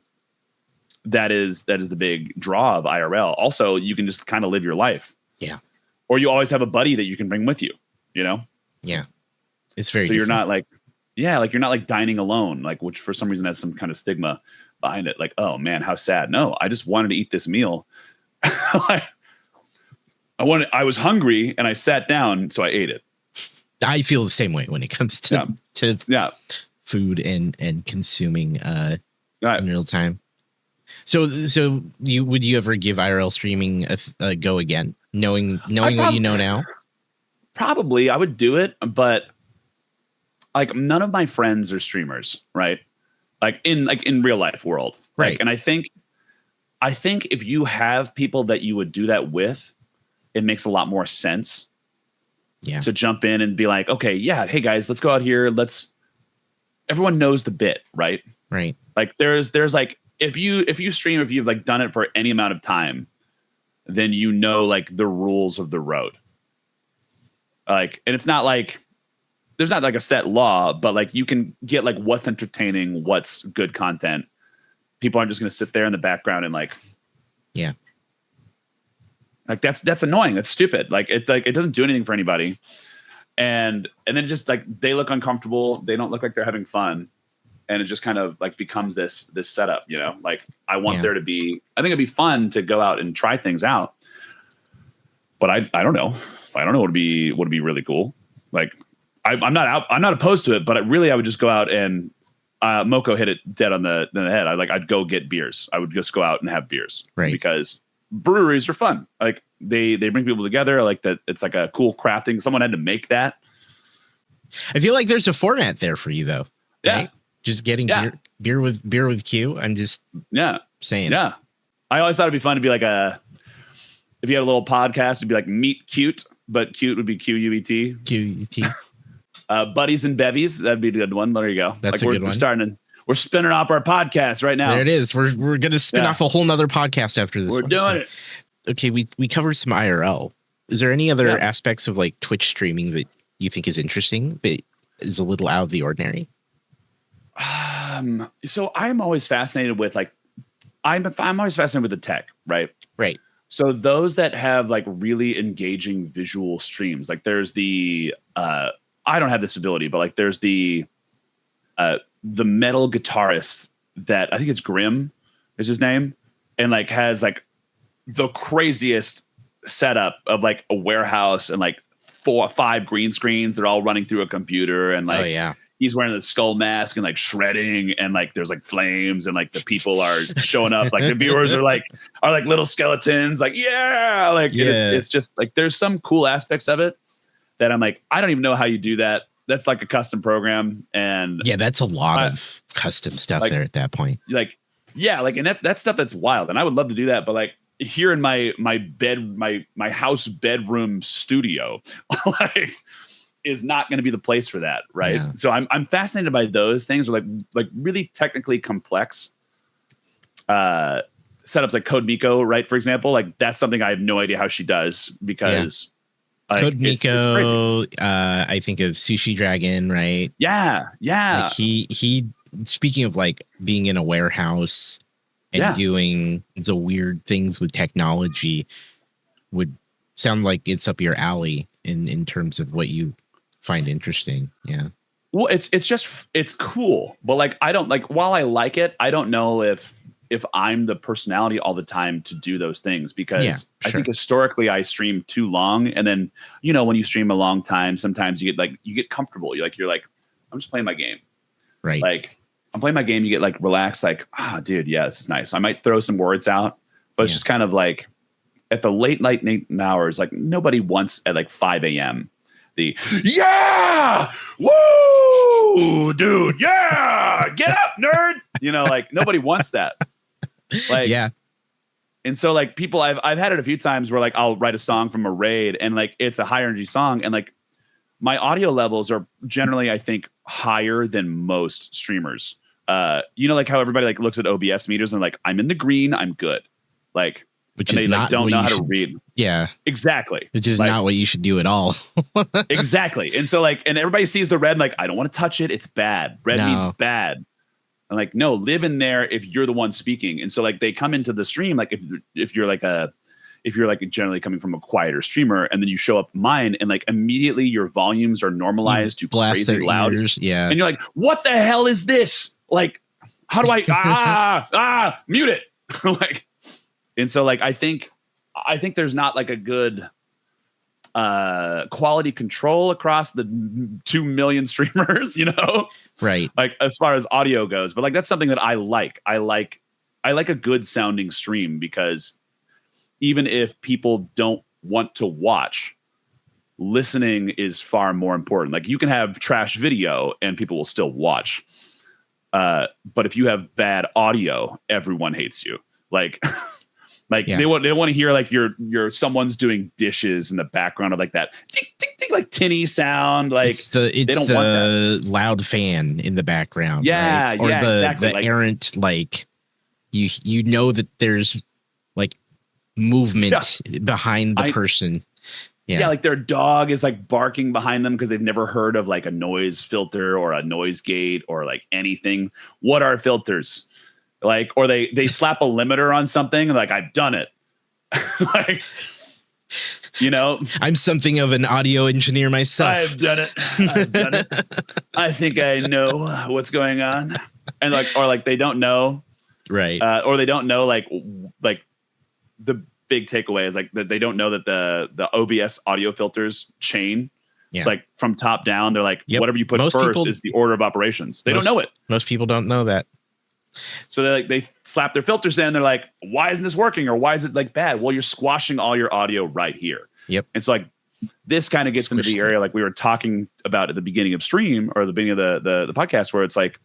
that is the big draw of IRL. Also, you can just kind of live your life. Yeah. Or you always have a buddy that you can bring with you, you know? Yeah. It's very so different. You're not like, like you're not like dining alone, like which for some reason has some kind of stigma behind it. Like, oh man, how sad. No, I just wanted to eat this meal. I was hungry and I sat down, so I ate it. I feel the same way when it comes to food and consuming in real time. So would you ever give IRL streaming a go again, knowing what you know now? Probably, I would do it, but like none of my friends are streamers, right? Like in real life world, right? Like, and I think if you have people that you would do that with, it makes a lot more sense. Yeah. To jump in and be like, okay, hey guys, let's go out here. Everyone knows the bit, right? Right. Like there's like if you stream, if you've like done it for any amount of time, then you know like the rules of the road. Like, and it's not like there's not like a set law, but like you can get like what's entertaining, what's good content. People aren't just going to sit there in the background and like, like that's annoying. That's stupid. Like it doesn't do anything for anybody. And then just like they look uncomfortable. They don't look like they're having fun. And it just kind of like becomes this setup, you know, like I want there to be, I think it'd be fun to go out and try things out. But I don't know. I don't know what would be really cool. Like I'm not opposed to it, but I would just go out and Moko hit it dead on the head. I'd go get beers. I would just go out and have beers, right? Because breweries are fun. Like they bring people together. I like that. It's like a cool crafting. Someone had to make that. I feel like there's a format there for you though. Yeah. Right? Just getting beer with Q. I'm just saying. Yeah. I always thought it'd be fun to be like if you had a little podcast, it'd be like Meet Cute, but cute would be QUET. QUET. Buddies and Bevies. That'd be a good one. There you go. That's like a good one. We're spinning off our podcast right now. There it is. We're going to spin off a whole nother podcast after this. We're doing it. Okay. We covered some IRL. Is there any other aspects of like Twitch streaming that you think is interesting, but is a little out of the ordinary? So I'm always fascinated with like, I'm always fascinated with the tech, right? Right. So those that have like really engaging visual streams, like there's the I don't have this ability, but like there's the metal guitarist that I think it's Grim is his name, and like has like the craziest setup of like a warehouse and like 4 or 5 green screens. They're all running through a computer, and like he's wearing the skull mask and like shredding, and like there's like flames, and like the people are showing up, like the viewers are like little skeletons, like it's just like there's some cool aspects of it that I'm like, I don't even know how you do that. That's like a custom program, and that's a lot of custom stuff there at that point. Like, and that stuff that's wild, and I would love to do that, but like here in my house bedroom studio, like is not going to be the place for that, right? Yeah. So I'm fascinated by those things, or like really technically complex setups, like Code Miko, right? For example, like that's something I have no idea how she does, because Code Miko, I think of Sushi Dragon, right? Yeah. Like he speaking of like being in a warehouse and doing the weird things with technology, would sound like it's up your alley in terms of what you find interesting. Yeah. Well, it's cool, but like I don't like, while I like it, I don't know if I'm the personality all the time to do those things, because I think historically I stream too long, and then when you stream a long time, sometimes you get comfortable. You're like I'm just playing my game, right? Like I'm playing my game. You get like relaxed, like dude, this is nice. I might throw some words out, but it's just kind of like at the late night hours, like nobody wants at like 5 a.m. the woo, dude, get up, nerd. Like nobody wants that. Like, and so like people, I've had it a few times where like I'll write a song from a raid, and like it's a higher energy song, and like my audio levels are generally, I think, higher than most streamers. Like how everybody like looks at OBS meters and like, I'm in the green, I'm good. Like, which is they, not don't know how to read. Yeah, exactly. Which is not what you should do at all. Exactly. And so like, and everybody sees the red, like I don't want to touch it. It's bad. Red means bad. And like, no, live in there if you're the one speaking. And so like they come into the stream, like if you're like generally coming from a quieter streamer, and then you show up mine, and like immediately your volumes are normalized to crazy loud. Ears, yeah. And you're like, what the hell is this? Like, how do I mute it? Like, and so like I think there's not like a good quality control across the 2 million streamers, right? Like as far as audio goes, but like that's something that I like. I like a good sounding stream, because even if people don't want to watch, listening is far more important. Like you can have trash video and people will still watch, but if you have bad audio, everyone hates you. Like. They want to hear like you're someone's doing dishes in the background of like that tick, tick, tick, like tinny sound. Like they don't want that loud fan in the background. Yeah, right? Or exactly. The errant, like you know that there's like movement behind the person. Yeah, like their dog is like barking behind them because they've never heard of like a noise filter or a noise gate or like anything. What are filters? Like, or they slap a limiter on something, like I've done it. Like, I'm something of an audio engineer myself. I've done it. I think I know what's going on. And like, or like they don't know. Right. Or they don't know like the big takeaway is like that they don't know that the OBS audio filters chain. Yeah. It's like from top down, they're like, whatever you put first is the order of operations. They don't know it. Most people don't know that. So they slap their filters in. They're like, why isn't this working? Or why is it like bad? Well, you're squashing all your audio right here. Yep. And so like this kind of gets into the area like we were talking about at the beginning of stream, or the beginning of the podcast, where it's like,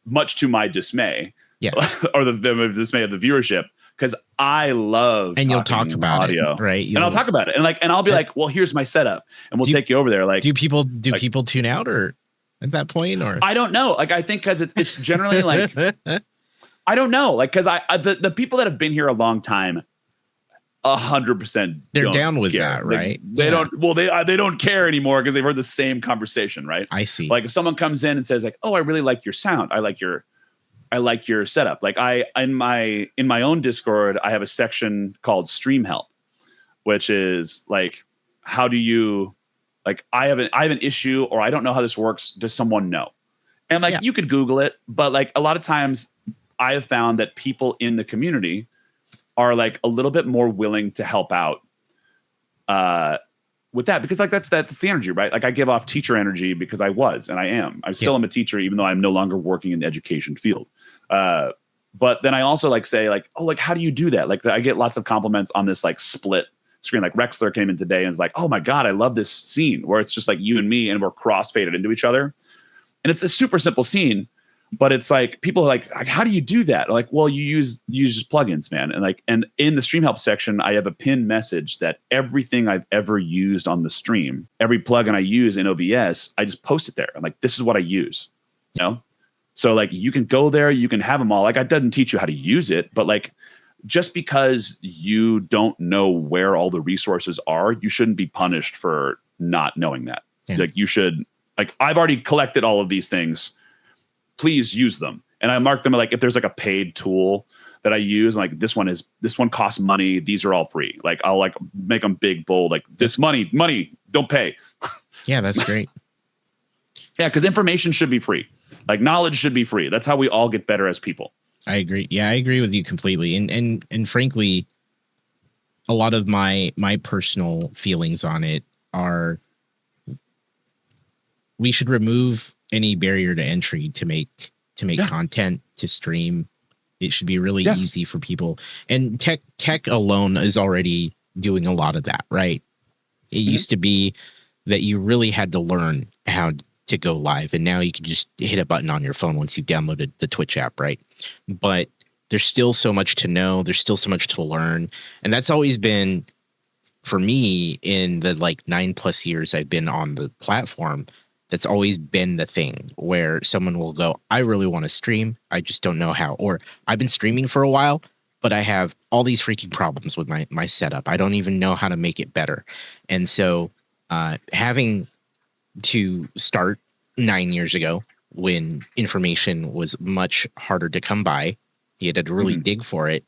much to my dismay, or the dismay of the viewership, because I love and you'll talk about audio, it, right? And I'll talk about it, and I'll be like, well, here's my setup, and we'll take you over there. Like, do people tune out or? At that point, or I don't know. Like, I think because it's generally like, I don't know. Like, because the people that have been here a long time, 100%, they're down with that, right? They don't. Well, they don't care anymore because they've heard the same conversation, right? I see. Like, if someone comes in and says like, "Oh, I really like your sound. I like your like your setup. Like in my own Discord, I have a section called Stream Help, which is like, how do you, like, I have an issue, or I don't know how this works. Does someone know? And like, you could Google it, but like a lot of times I have found that people in the community are like a little bit more willing to help out with that, because like that's the energy, right? Like I give off teacher energy because I still am a teacher, even though I'm no longer working in the education field. But then I also like say like, oh, like, how do you do that? Like I get lots of compliments on this like split screen. Like Rexler came in today and is like, oh my God, I love this scene where it's just like you and me and we're cross-faded into each other. And it's a super simple scene, but it's like people are like, how do you do that? Like, well, you use plugins, man. And like, and in the stream help section, I have a pinned message that everything I've ever used on the stream, every plugin I use in OBS, I just post it there. I'm like, this is what I use, you know? So like, you can go there, you can have them all. Like, I doesn't teach you how to use it, but like, just because you don't know where all the resources are, you shouldn't be punished for not knowing that. Yeah. Like you should, like, I've already collected all of these things. Please use them. And I mark them like, if there's like a paid tool that I use, like this one costs money. These are all free. Like I'll like make them big, bold, like this money, don't pay. Yeah, that's great. Yeah. Cause information should be free. Like knowledge should be free. That's how we all get better as people. I agree. Yeah, I agree with you completely. And frankly, a lot of my personal feelings on it are we should remove any barrier to entry to make content, to stream. It should be really easy for people. And tech alone is already doing a lot of that, right? It used to be that you really had to learn how to go live, and now you can just hit a button on your phone once you've downloaded the Twitch app, right? But there's still so much to know. There's still so much to learn. And that's always been, for me, in the like 9+ years I've been on the platform, that's always been the thing where someone will go, I really want to stream, I just don't know how. Or I've been streaming for a while, but I have all these freaking problems with my setup. I don't even know how to make it better. And so having to start 9 years ago when information was much harder to come by, you had to really dig for it.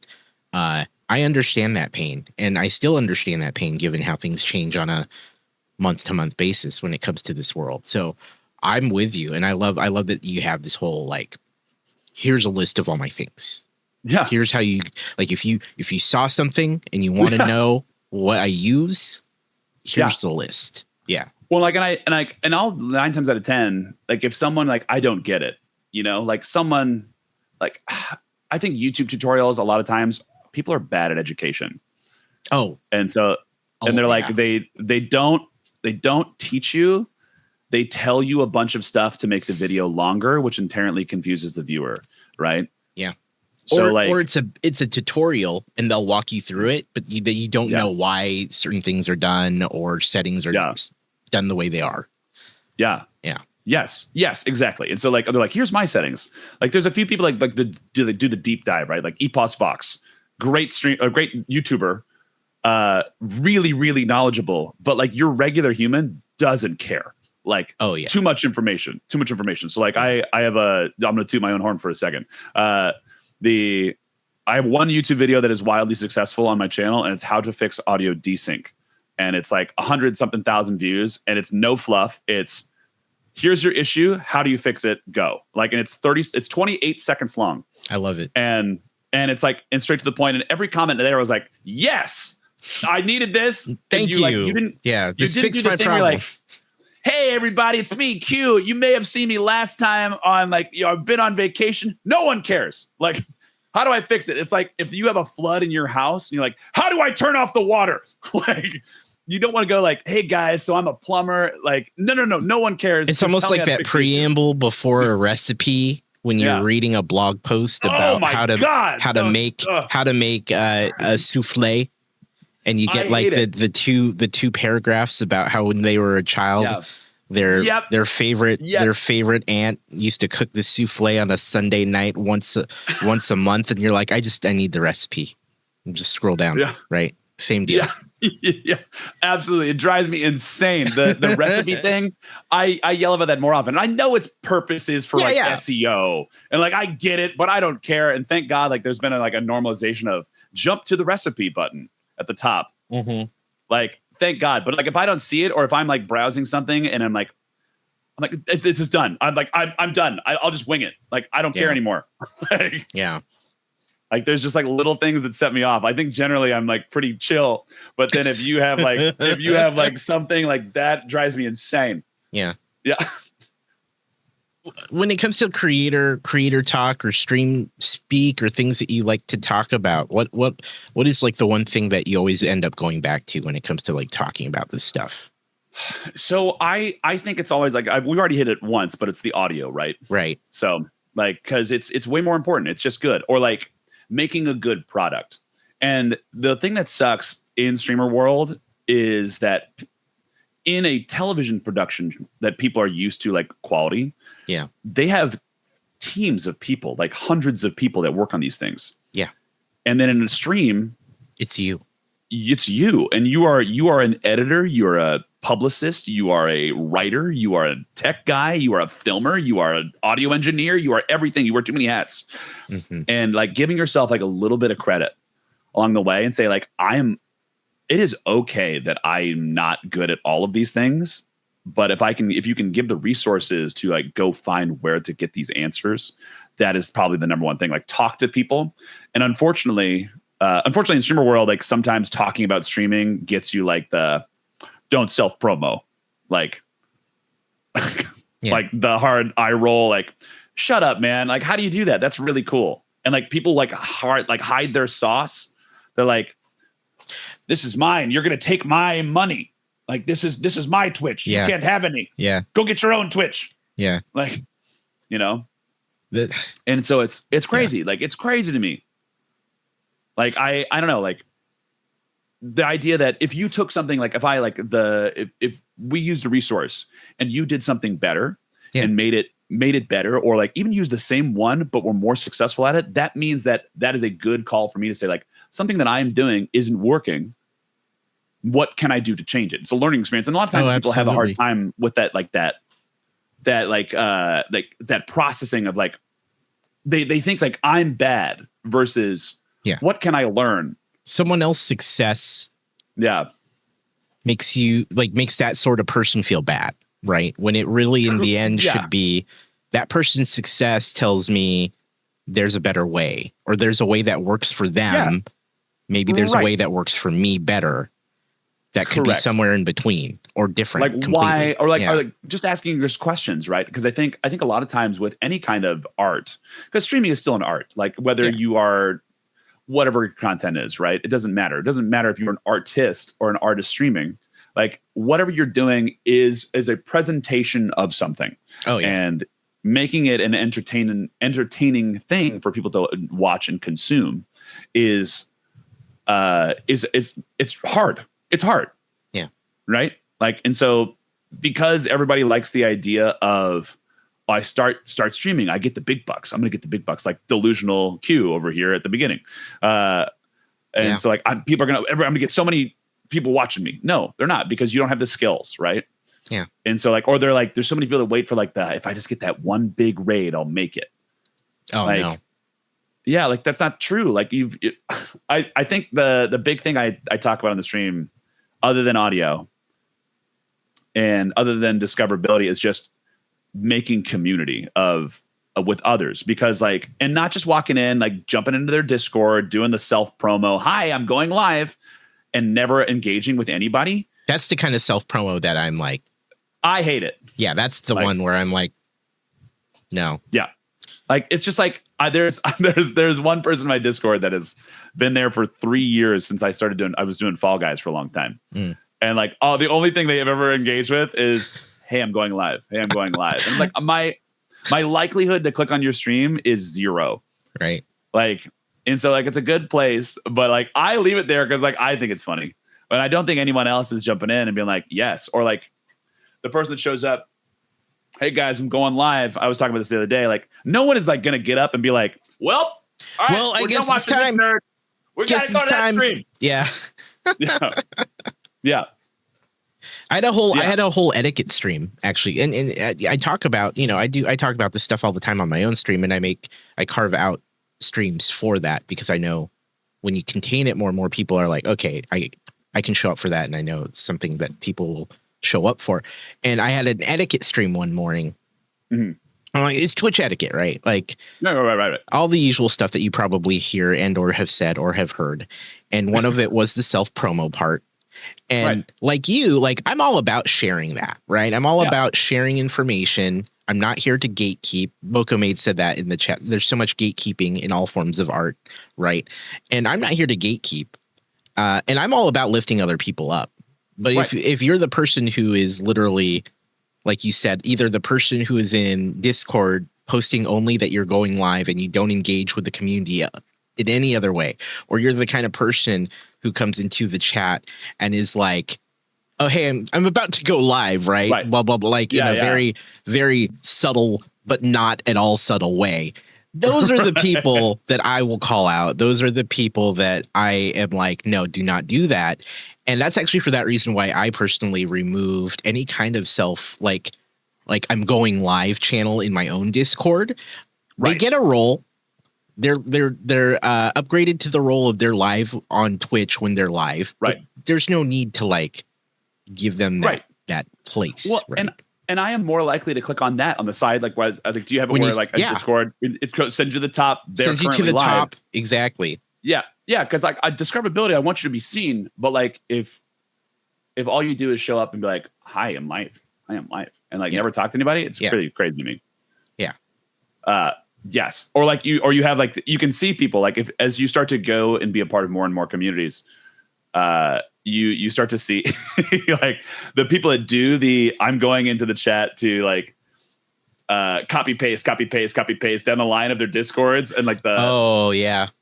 I understand that pain, and I still understand that pain given how things change on a month-to-month basis when it comes to this world. So I'm with you, and I love that you have this whole like, here's a list of all my things. Yeah. Here's how you, like, if you saw something and you want to know what I use, here's the list. Yeah. Well, like, and I'll 9 times out of 10, like if someone like, I don't get it, you know, like someone like, I think YouTube tutorials, a lot of times people are bad at education. Oh, and so, and they're like, they don't teach you. They tell you a bunch of stuff to make the video longer, which inherently confuses the viewer. Right. Yeah. So or it's a tutorial and they'll walk you through it, but you don't know why certain things are done or settings are done the way they are. Yeah. Yeah. Yes. Yes, exactly. And so like, they're like, here's my settings. Like there's a few people like do the deep dive, right? Like Epos Fox, great YouTuber, really, really knowledgeable, but like your regular human doesn't care. Like, too much information. So like I have I'm going to toot my own horn for a second. I have one YouTube video that is wildly successful on my channel, and it's how to fix audio desync. And it's like 100-something thousand views, and it's no fluff. It's here's your issue. How do you fix it? Go. Like, and it's 28 seconds long. I love it. And it's like, and straight to the point. And every comment there was like, yes, I needed this. Thank you. Like, you didn't, this fixed my problem. Like, hey everybody, it's me, Q. You may have seen me last time on like, I've been on vacation. No one cares. Like, how do I fix it? It's like if you have a flood in your house and you're like, how do I turn off the water? Like, you don't want to go like, hey guys, so I'm a plumber. Like, no one cares. It's almost like that preamble before a recipe when you're reading a blog post about how to make a souffle, and you get like the two paragraphs about how when they were a child, their favorite aunt used to cook the souffle on a Sunday night once a month, and you're like, I need the recipe. And just scroll down, right? Same deal. Yeah, absolutely. It drives me insane. The recipe thing, I yell about that more often. And I know its purpose is for SEO, and like I get it, but I don't care. And thank God, like there's been a normalization of jump to the recipe button at the top. Mm-hmm. Like thank God. But like if I don't see it, or if I'm like browsing something and I'm like this is done. I'm done. I'll just wing it. Like I don't care anymore. Like, yeah. Like there's just like little things that set me off. I think generally I'm like pretty chill, but then if you have like something like that drives me insane. Yeah. Yeah. When it comes to creator talk or stream speak or things that you like to talk about, what is like the one thing that you always end up going back to when it comes to like talking about this stuff? So I think it's always like we've already hit it once, but it's the audio, right? Right. So like because it's way more important. It's just good, or like making a good product. And the thing that sucks in streamer world is that in a television production that people are used to, like quality, they have teams of people, like hundreds of people that work on these things. Yeah. And then in a stream, it's you, and you are an editor, you're a publicist, you are a writer, you are a tech guy, you are a filmer, you are an audio engineer, you are everything. You wear too many hats. Mm-hmm. And like giving yourself like a little bit of credit along the way and say like it is okay that I'm not good at all of these things, but if you can give the resources to like go find where to get these answers, that is probably the number one thing. Like talk to people. And unfortunately in streamer world, like sometimes talking about streaming gets you like the don't self promo, like like the hard eye roll, like shut up, man. Like how do you do that? That's really cool. And like people like hide their sauce. They're like, this is mine. You're gonna take my money. Like this is my Twitch. You can't have any. Yeah. Go get your own Twitch. Yeah. Like, you know. And so it's crazy. Like it's crazy to me. Like I don't know, like the idea that if you took something like if we used a resource and you did something better and made it better, or like even use the same one but were more successful at it, that means that is a good call for me to say like something that I am doing isn't working. What can I do to change it? It's a learning experience, and a lot of times people have a hard time with that, like that processing of like they think like I'm bad versus what can I learn? Someone else's success makes that sort of person feel bad, right? When it really in the end should be that person's success tells me there's a better way, or there's a way that works for them. Maybe there's a way that works for me better. That could be somewhere in between or different. Like completely. Why, or like just asking yourself questions, right? Because I think a lot of times with any kind of art, because streaming is still an art, like whether you are whatever your content is, right? It doesn't matter. It doesn't matter if you're an artist or an artist streaming. Like whatever you're doing is a presentation of something. Oh yeah. And making it an entertaining thing for people to watch and consume is it's hard. It's hard. Yeah. Right. Like, and so because everybody likes the idea of I start streaming, I get the big bucks. I'm going to get the big bucks, like delusional Q over here at the beginning. And so like people are I'm going to get so many people watching me. No, they're not, because you don't have the skills. Right. Yeah. And so like, or they're like, there's so many people that wait for like if I just get that one big raid, I'll make it. Oh like, no. Yeah. Like that's not true. Like I think the big thing I talk about on the stream, other than audio and other than discoverability, is just making community with others, because like, and not just walking in, like jumping into their Discord, doing the self promo. Hi, I'm going live, and never engaging with anybody. That's the kind of self promo that I'm like, I hate it. Yeah. That's the one where I'm like, no. Yeah. Like, it's just like, there's one person in my Discord that has been there for 3 years since I was doing Fall Guys for a long time. Mm. And like, the only thing they have ever engaged with is, hey, I'm going live. Hey, I'm going live. And like my likelihood to click on your stream is 0. Right. Like, and so like, it's a good place, but like, I leave it there because like, I think it's funny, but I don't think anyone else is jumping in and being like, yes. Or like the person that shows up, hey guys, I'm going live. I was talking about this the other day. Like, no one is like going to get up and be like, well, all right, I guess it's time. We got to go to that stream. Yeah. Yeah. Yeah. I had a whole etiquette stream actually, and I talk about, I talk about this stuff all the time on my own stream, and I carve out streams for that because I know when you contain it, more and more people are like, okay, I can show up for that, and I know it's something that people will show up for. And I had an etiquette stream one morning. Mm-hmm. I'm like, it's Twitch etiquette, right? Like, no, right. All the usual stuff that you probably hear and or have said or have heard. And one of it was the self promo part. And like I'm all about sharing that, right? I'm all about sharing information. I'm not here to gatekeep. Boko Maid said that in the chat. There's so much gatekeeping in all forms of art, right? And I'm not here to gatekeep. And I'm all about lifting other people up. But if you're the person who is literally, like you said, either the person who is in Discord posting only that you're going live and you don't engage with the community in any other way, or you're the kind of person who comes into the chat and is like, oh, hey, I'm about to go live, right? Blah, blah, blah, like in a very, very subtle, but not at all subtle way. Those are the people that I will call out. Those are the people that I am like, no, do not do that. And that's actually for that reason why I personally removed any kind of like I'm going live channel in my own Discord. Right. They get a role. They're upgraded to the role of they're live on Twitch when they're live. Right. There's no need to like give them that place. Well, right? And I am more likely to click on that on the side. Like, I think, do you have it where like a Discord, it sends you to the top. Sends you to the top. Exactly. Yeah. Yeah. Cause like discoverability, I want you to be seen. But like, if all you do is show up and be like, hi, I'm live. And like never talk to anybody, it's pretty crazy to me. Yeah. Yes. Or like you have like, you can see people like as you start to go and be a part of more and more communities, you start to see like the people that do I'm going into the chat to like copy paste down the line of their Discords and like the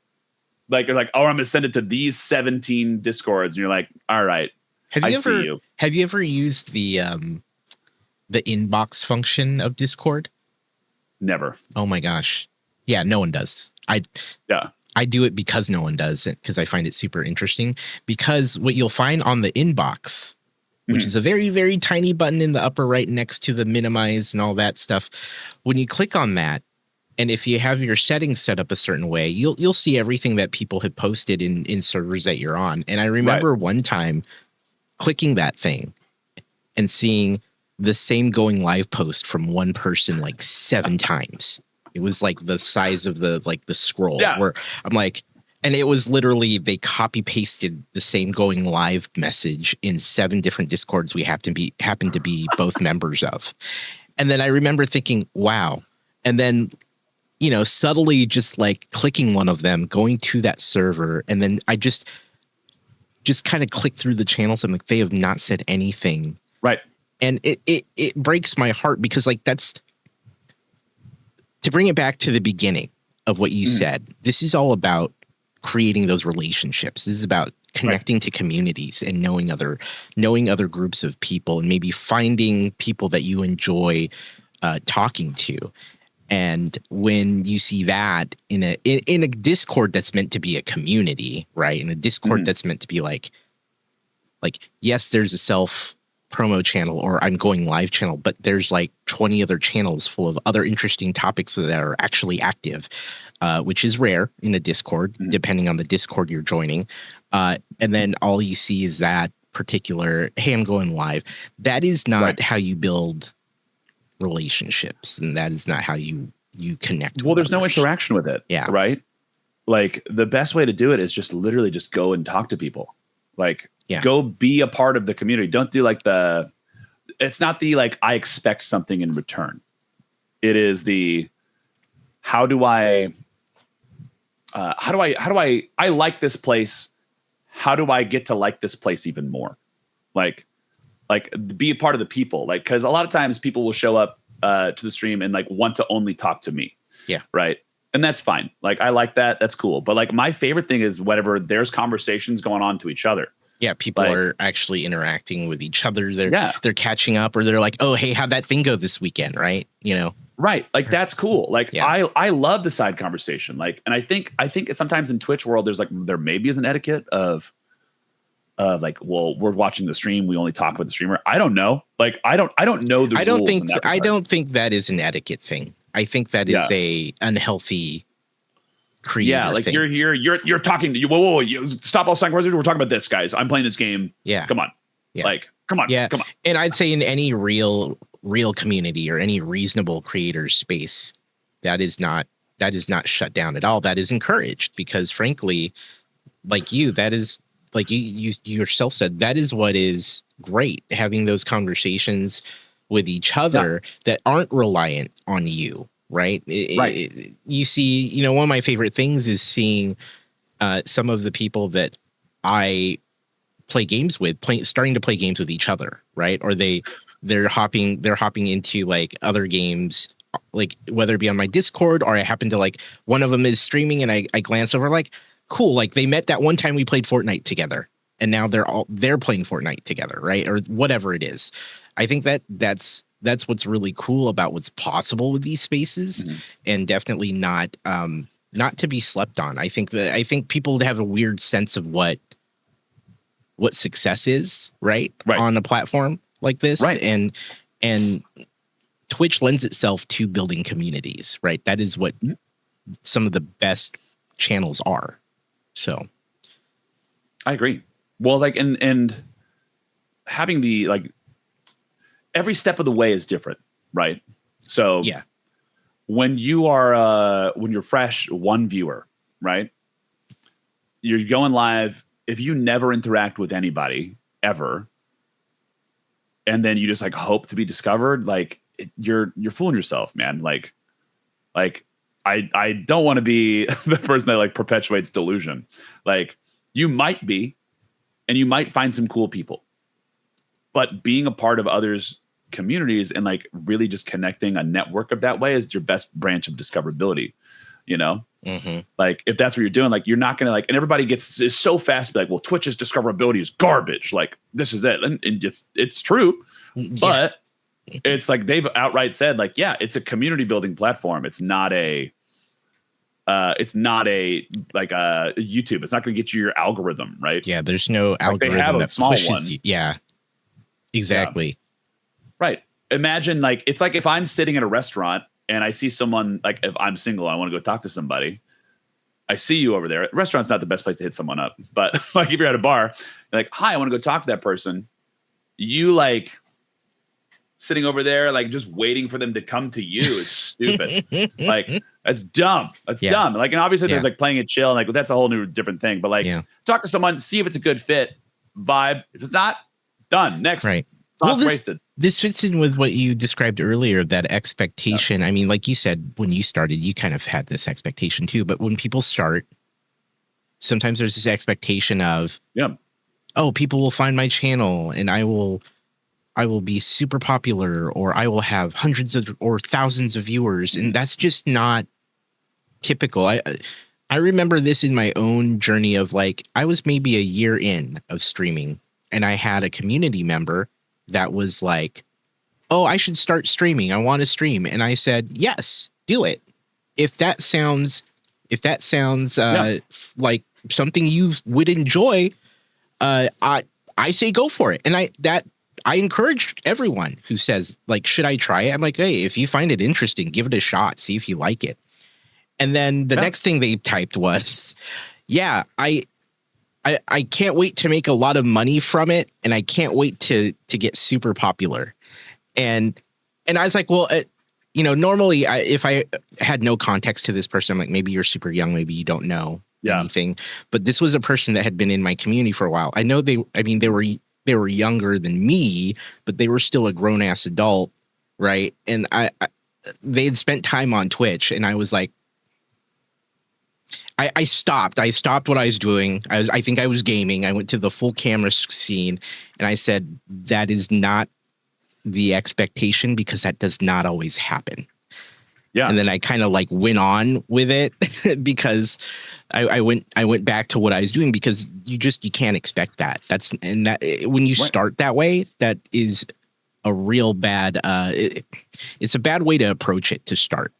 like they're like, oh, I'm gonna send it to these 17 Discords, and you're like, all right, have you ever used the inbox function of Discord? Never. Oh my gosh. Yeah, no one does. I do it because no one does it, because I find it super interesting. Because what you'll find on the inbox, which is a very, very tiny button in the upper right next to the minimize and all that stuff, when you click on that, and if you have your settings set up a certain way, you'll see everything that people have posted in servers that you're on. And I remember one time clicking that thing and seeing the same going live post from one person like 7 times. It was like the size of the scroll where I'm like, and it was literally, they copy pasted the same going live message in 7 different Discords we happen to be both members of. And then I remember thinking, wow. And then, subtly just like clicking one of them, going to that server. And then I just kind of click through the channels. I'm like, they have not said anything. Right. And it breaks my heart because like that's, to bring it back to the beginning of what you said, this is all about creating those relationships. This is about connecting to communities and knowing other groups of people, and maybe finding people that you enjoy talking to. And when you see that in a Discord that's meant to be a community, right? In a Discord that's meant to be like, yes, there's a self promo channel or I'm going live channel, but there's like 20 other channels full of other interesting topics that are actually active, which is rare in a Discord, depending on the Discord you're joining. And then all you see is that particular, hey, I'm going live. That is not how you build relationships, and that is not how you connect. Well, there's no interaction with it. Yeah. Right. Like the best way to do it is just literally just go and talk to people. Like, go be a part of the community. Don't do like it's not the like I expect something in return. It is the how do I like this place? How do I get to like this place even more? Like be a part of the people. Like, because a lot of times people will show up to the stream and like want to only talk to me. Yeah. Right. And that's fine. Like, I like that. That's cool. But like my favorite thing is whatever there's conversations going on to each other. Yeah, people are actually interacting with each other. They're catching up, or they're like, "Oh, hey, how'd that thing go this weekend?" Right? Right. Like that's cool. Like I love the side conversation. Like, and I think sometimes in Twitch world, there maybe is an etiquette of like, well, we're watching the stream, we only talk about the streamer. I don't know. Like, I don't know the rules in that I regard. don't think that is an etiquette thing. I think that is a unhealthy creator like thing. you're here, you're talking to you. Whoa, you stop all second. We're talking about this, guys. I'm playing this game. Yeah. Come on. Yeah. Like, come on. Yeah. Come on. And I'd say in any real community or any reasonable creator space, that is not shut down at all. That is encouraged because frankly, like you, that is like you yourself said, that is what is great, having those conversations with each other that aren't reliant on you. Right. You see, one of my favorite things is seeing some of the people that I play games with starting to play games with each other. Right. Or they're hopping into like other games, like whether it be on my Discord or I happen to like one of them is streaming and I glance over like, cool. Like they met that one time we played Fortnite together and now they're playing Fortnite together. Right. Or whatever it is. I think that's what's really cool about what's possible with these spaces and definitely not to be slept on. I think people have a weird sense of what success is, right? On a platform like this. Right. And Twitch lends itself to building communities, right? That is what some of the best channels are. So I agree. Well, like, and having the, like, every step of the way is different, right? So yeah, when you're fresh, one viewer, right? You're going live. If you never interact with anybody ever, and then you just like hope to be discovered, like you're fooling yourself, man. Like I don't want to be the person that like perpetuates delusion. Like you might be, and you might find some cool people, but being a part of others' communities and like really just connecting a network of that way is your best branch of discoverability. Like if that's what you're doing, like you're not gonna like, and everybody is so fast to be like, well, Twitch's discoverability is garbage. Like this is it, and it's true, but it's like they've outright said, like, yeah, it's a community building platform. It's not a like a YouTube. It's not going to get you your algorithm, right? Yeah, there's no algorithm that pushes you. Yeah, exactly. Yeah. Right. Imagine like it's like if I'm sitting at a restaurant and I see someone, like if I'm single, I want to go talk to somebody. I see you over there. Restaurant's not the best place to hit someone up, but like if you're at a bar, you're like, hi, I want to go talk to that person. You like sitting over there, like just waiting for them to come to you is stupid. Like that's dumb. That's dumb. Like, and obviously there's like playing it chill and like, that's a whole new different thing, but like talk to someone, see if it's a good fit vibe. If it's not, done. Next. Right. Well, this fits in with what you described earlier, that expectation. I mean, like you said, when you started, you kind of had this expectation too, but when people start, sometimes there's this expectation of, oh, people will find my channel and I will be super popular, or I will have hundreds of or thousands of viewers. And that's just not typical. I remember this in my own journey of like, I was maybe a year in of streaming and I had a community member that was like, oh, I should start streaming. I want to stream. And I said, yes, do it. If that sounds like something you would enjoy, I say go for it. And I encourage everyone who says like, should I try it? I'm like, hey, if you find it interesting, give it a shot. See if you like it. And then the next thing they typed was, I can't wait to make a lot of money from it, and I can't wait to get super popular. And I was like, well, normally if I had no context to this person, I'm like, maybe you're super young, maybe you don't know anything. But this was a person that had been in my community for a while. I know they were younger than me, but they were still a grown ass adult, right? And they had spent time on Twitch, and I was like, I stopped what I was doing. I think I was gaming. I went to the full camera scene and I said, that is not the expectation, because that does not always happen. Yeah. And then I kind of like went on with it because I went back to what I was doing, because you can't expect that. When you start that way, that is a real bad, it's a bad way to approach it to start.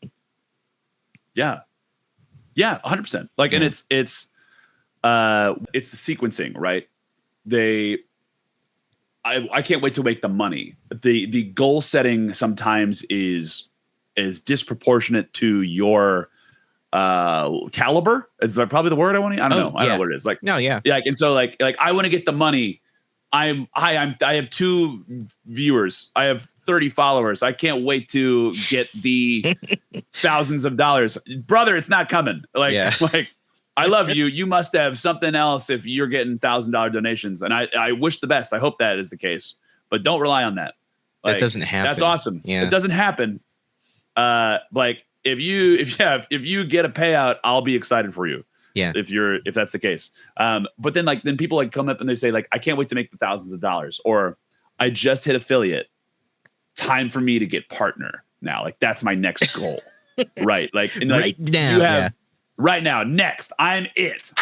Yeah. Yeah, 100%. Like, and it's the sequencing, right? I can't wait to make the money. The goal setting sometimes is disproportionate to your caliber. Is that probably the word I want to? I don't know. I don't know what it is. Like, no, yeah. And so like I want to get the money. I have 2 viewers. I have 30 followers. I can't wait to get the thousands of dollars. Brother, it's not coming. Like, I love you. You must have something else if you're getting $1,000 donations. And I wish the best. I hope that is the case. But don't rely on that. Like, that doesn't happen. That's awesome. Yeah. It doesn't happen. Like if you get a payout, I'll be excited for you. Yeah. If that's the case. But then people like come up and they say like, I can't wait to make the thousands of dollars, or I just hit affiliate. Time for me to get partner now. Like that's my next goal. Right. Like, and right now. Right now, next, I'm it.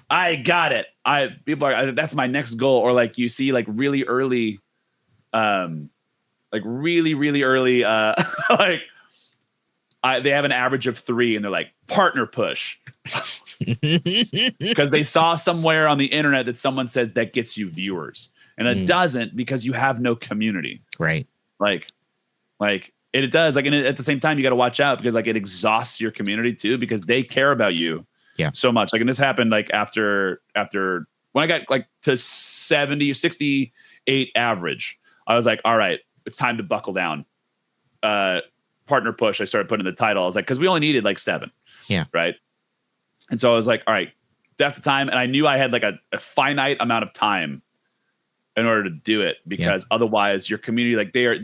I got it. That's my next goal. Or like you see like really early, like they have an average of 3 and they're like partner push because they saw somewhere on the internet that someone said that gets you viewers, and it doesn't, because you have no community. Right. Like it does. Like, and at the same time, you got to watch out, because like it exhausts your community too, because they care about you so much. Like, and this happened like after when I got like to 70 or 68 average, I was like, all right, it's time to buckle down. Partner push. I started putting in the title. I was like, because we only needed like 7. Yeah. Right. And so I was like, all right, that's the time. And I knew I had like a finite amount of time in order to do it, because otherwise your community, like they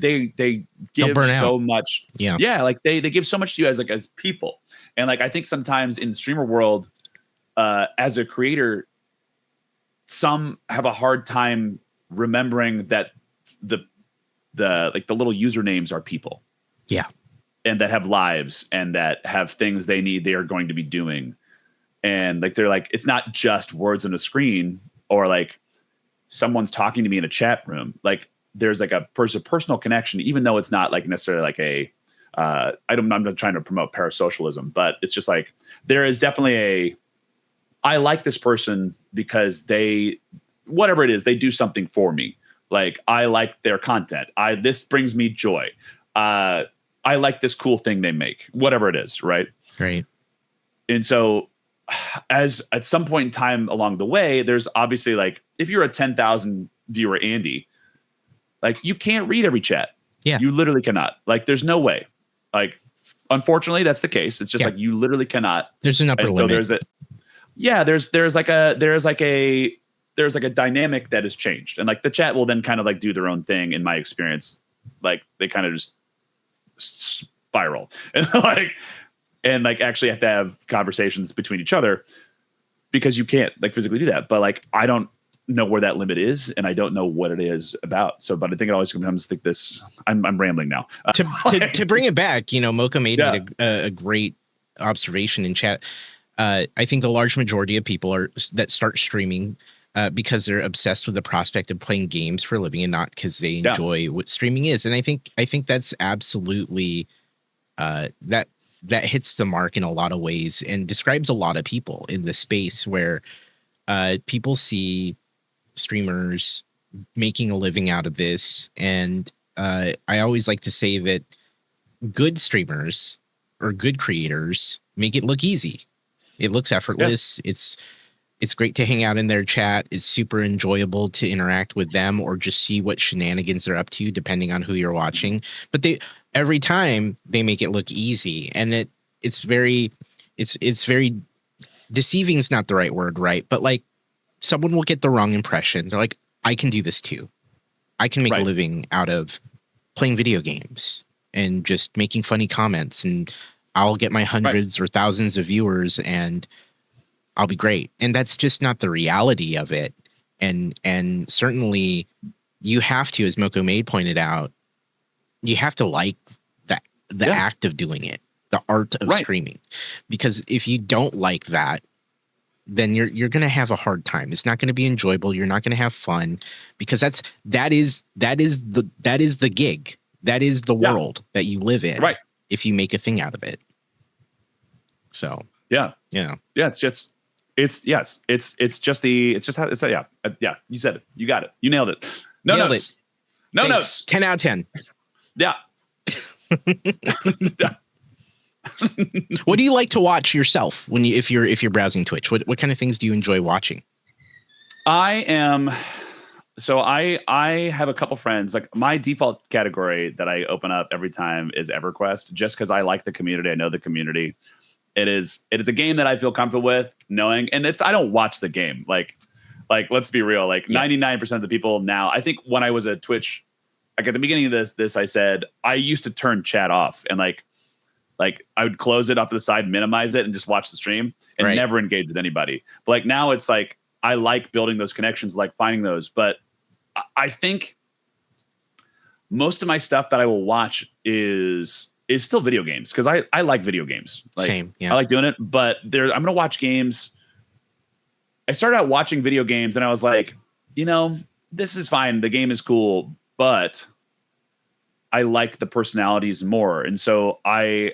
give so much. Yeah. Yeah. Like they give so much to you as people. And like, I think sometimes in the streamer world, as a creator, some have a hard time remembering that the little usernames are people. Yeah. And that have lives and that have things they are going to be doing. And like, they're like, it's not just words on a screen, or like someone's talking to me in a chat room. Like there's like a personal connection, even though it's not like necessarily like I'm not trying to promote parasocialism, but it's just like, there is definitely I like this person because whatever it is, they do something for me. Like I like their content. This brings me joy. I like this cool thing they make, whatever it is. Right. Great. And so as at some point in time along the way, there's obviously like, if you're a 10,000 viewer, Andy, like you can't read every chat. Yeah. You literally cannot. Like there's no way. Like, unfortunately, that's the case. It's just like, you literally cannot. There's an upper limit. So there's like a dynamic that has changed. And like the chat will then kind of like do their own thing, in my experience. Like they kind of just spiral and actually have to have conversations between each other, because you can't like physically do that. But like, I don't know where that limit is, and I don't know what it is about. So, but I think it always becomes like this. I'm rambling now. To bring it back, Mocha made a great observation in chat. I think the large majority of people that start streaming because they're obsessed with the prospect of playing games for a living, and not because they enjoy what streaming is. And I think that's absolutely that hits the mark in a lot of ways, and describes a lot of people in the space where people see streamers making a living out of this. And I always like to say that good streamers or good creators make it look easy. It looks effortless. Yeah. It's great to hang out in their chat. It's super enjoyable to interact with them, or just see what shenanigans they're up to, depending on who you're watching. But every time they make it look easy, and it's very deceiving is not the right word, right? But like, someone will get the wrong impression. They're like, I can do this too. I can make a living out of playing video games and just making funny comments, and I'll get my hundreds or thousands of viewers, and I'll be great. And that's just not the reality of it. And certainly you have to, as Moko Maid pointed out, you have to like the act of doing it, the art of streaming. Because if you don't like that, then you're going to have a hard time. It's not going to be enjoyable. You're not going to have fun, because that is the gig. That is the world that you live in. Right. If you make a thing out of it. So, it's It's just how yeah. You said it. You got it. You nailed it. No Nailed notes. it. No Thanks. notes. 10 out of 10. Yeah. What do you like to watch yourself if you're browsing Twitch? What kind of things do you enjoy watching? I have a couple friends. Like my default category that I open up every time is EverQuest, just because I like the community. I know the community. It is a game that I feel comfortable with knowing, and I don't watch the game. Like let's be real. Like 99% of the people now, I think when I was at Twitch, like at the beginning of this, I said I used to turn chat off and like I would close it off to the side, minimize it, and just watch the stream and never engage with anybody. But like now it's like I like building those connections, like finding those. But I think most of my stuff that I will watch is still video games because I like video games. Like, same, yeah. I like doing it, but I'm going to watch games. I started out watching video games and I was like, this is fine. The game is cool, but I like the personalities more. And so I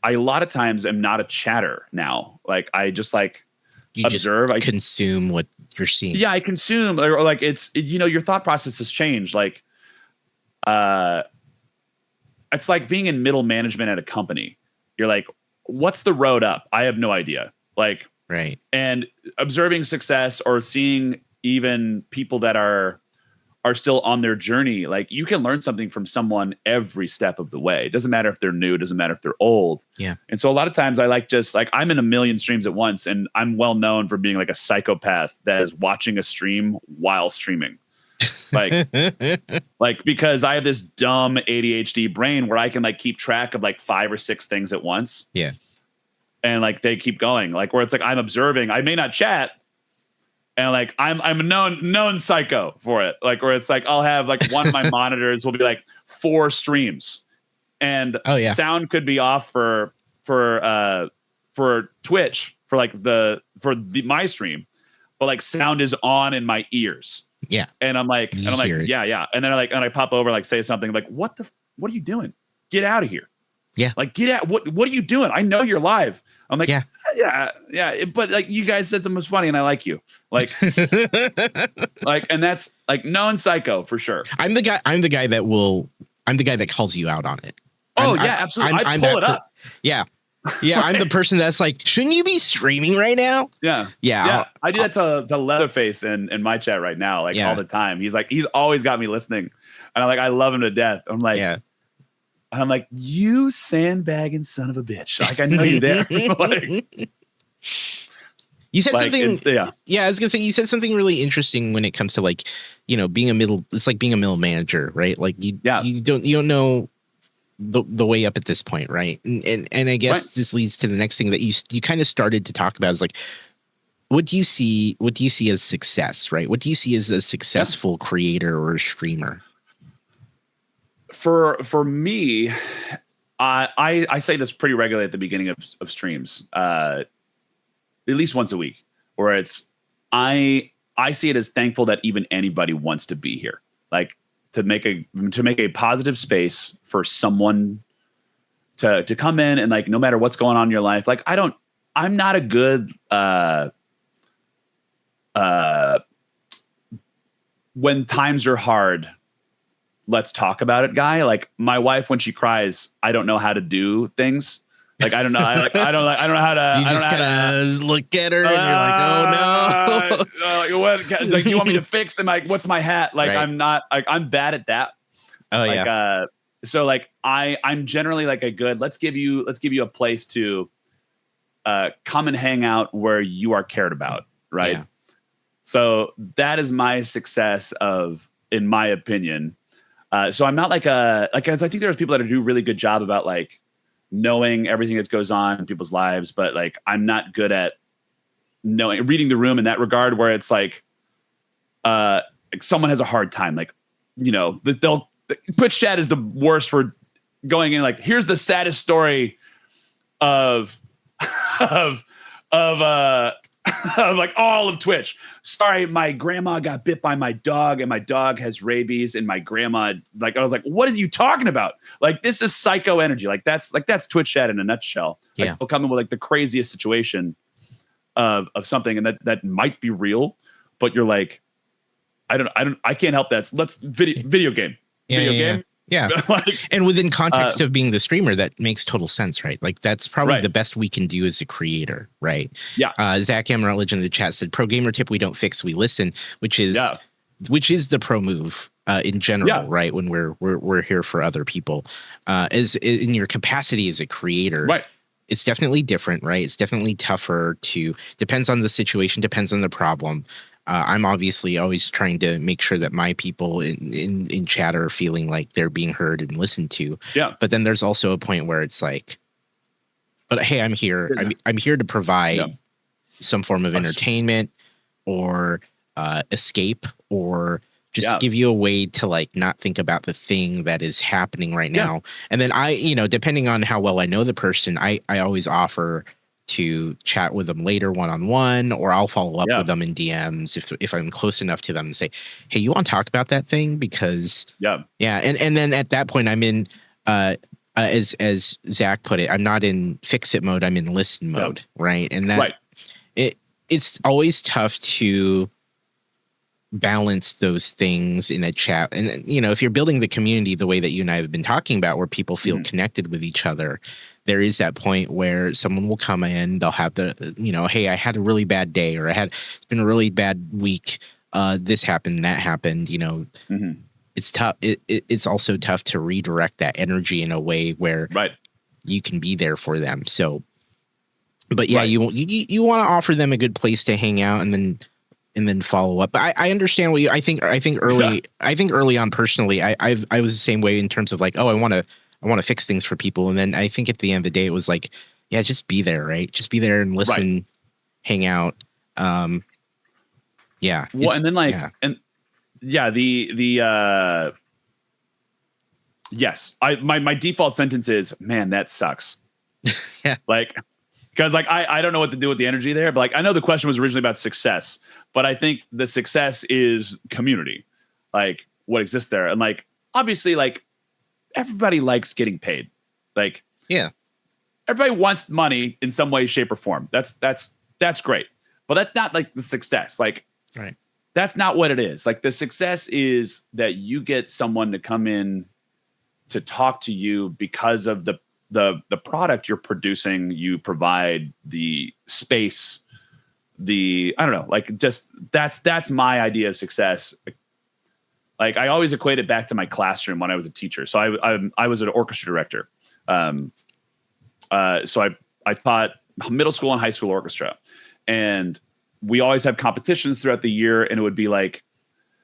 a lot of times am not a chatter now. Like I just like you observe. Just consume what you're seeing. Yeah, I consume or like your thought process has changed. Like it's like being in middle management at a company. You're like, what's the road up? I have no idea. Like, right. And observing success or seeing even people that are still on their journey, like you can learn something from someone every step of the way. It doesn't matter if they're new, it doesn't matter if they're old. Yeah. And so a lot of times I like just like I'm in a million streams at once and I'm well known for being like a psychopath that is watching a stream while streaming. Like because I have this dumb ADHD brain where I can like keep track of like 5 or 6 things at once. Yeah. And like they keep going, like where it's like I'm observing. I may not chat, and like I'm a known psycho for it. Like where it's like I'll have like one of my monitors will be like 4 streams, and sound could be off for Twitch for my stream, but like sound is on in my ears. Yeah. And I'm like, yeah. And then I pop over, like say something like, what are you doing? Get out of here. Yeah. Like, get out. What are you doing? I know you're live. I'm like, yeah. But like you guys said something was funny and I like you. Like, and that's like known psycho for sure. I'm the guy that calls you out on it. Absolutely. I pull it up. Yeah. Yeah, I'm the person that's like, shouldn't you be streaming right now? Yeah. I do that to Leatherface in my chat right now, like all the time. He's always got me listening, and I love him to death. I'm like, you sandbagging son of a bitch. Like I know you're there. Like, you said something. I was gonna say you said something really interesting when it comes to like, being a middle. It's like being a middle manager, right? Like you don't know the way up at this point, right? And I guess this leads to the next thing that you kind of started to talk about is like, what do you see as success, right? What do you see as a successful creator or streamer? For me, I say this pretty regularly at the beginning of streams, at least once a week, where it's I see it as thankful that even anybody wants to be here, like to make a positive space for someone to come in and like no matter what's going on in your life, like I'm not a good when times are hard, let's talk about it guy. Like my wife, when she cries, I don't know how to do things. Like I don't know. I don't know how to. You just kind of look at her and you're like, oh no. What? Like, do you want me to fix? And like, what's my hat? Like, I'm not. Like, I'm bad at that. Oh like, yeah. So like, I'm generally like a good. Let's give you a place to come and hang out where you are cared about, right? Yeah. So that is my success in my opinion. So I'm not as I think there's people that do a really good job about like knowing everything that goes on in people's lives, but like I'm not good at reading the room in that regard, where it's like someone has a hard time, like the Twitch chat is the worst for going in like, here's the saddest story of like all of Twitch. Sorry, my grandma got bit by my dog and my dog has rabies and my grandma, like, I was like, what are you talking about? Like, this is psycho energy. Like that's Twitch chat in a nutshell. Like, yeah. They'll come in with like the craziest situation. of something, and that might be real, but you're like, I can't help that. So let's video game. Yeah. Like, and within context of being the streamer, that makes total sense, right? Like that's probably Right. the best we can do as a creator, right? Yeah. Zach Amarillo in the chat said, "Pro gamer tip: we don't fix, we listen," which is the pro move in general, right? When we're here for other people, as in your capacity as a creator, right? It's definitely different, right? It's definitely tougher depends on the situation, depends on the problem. I'm obviously always trying to make sure that my people in chat are feeling like they're being heard and listened to. Yeah. But then there's also a point where it's like, but hey, I'm here. I'm here to provide some form of entertainment or escape, or just give you a way to like not think about the thing that is happening right now. And then depending on how well I know the person, I always offer to chat with them later one-on-one, or I'll follow up with them in DMs if I'm close enough to them and say, hey, you want to talk about that thing? Because and then at that point I'm in as Zach put it, I'm not in fix it mode, I'm in listen mode, right? And that it's always tough to balance those things in a chat. And if you're building the community the way that you and I have been talking about, where people feel connected with each other, there is that point where someone will come in, they'll have hey, I had a really bad day, or it's been a really bad week. This happened, that happened, It's tough. It's also tough to redirect that energy in a way where you can be there for them. So, but you want to offer them a good place to hang out and then follow up. But I understand what I think early on personally, I was the same way in terms of like, oh, I want to fix things for people. And then I think at the end of the day, it was like, yeah, just be there, right? Just be there and listen, hang out. Well, and then yes, my default sentence is, man, that sucks. Because I don't know what to do with the energy there, but like, I know the question was originally about success, but I think the success is community, like what exists there. And like, obviously, like, everybody likes getting paid. Like, everybody wants money in some way, shape, or form. That's great. But that's not like the success. Like, that's not what it is. Like, the success is that you get someone to come in to talk to you because of the product you're producing. You provide the space, I don't know, like, just that's my idea of success. Like, I always equate it back to my classroom when I was a teacher. So I was an orchestra director. So I taught middle school and high school orchestra, and we always have competitions throughout the year. And it would be like,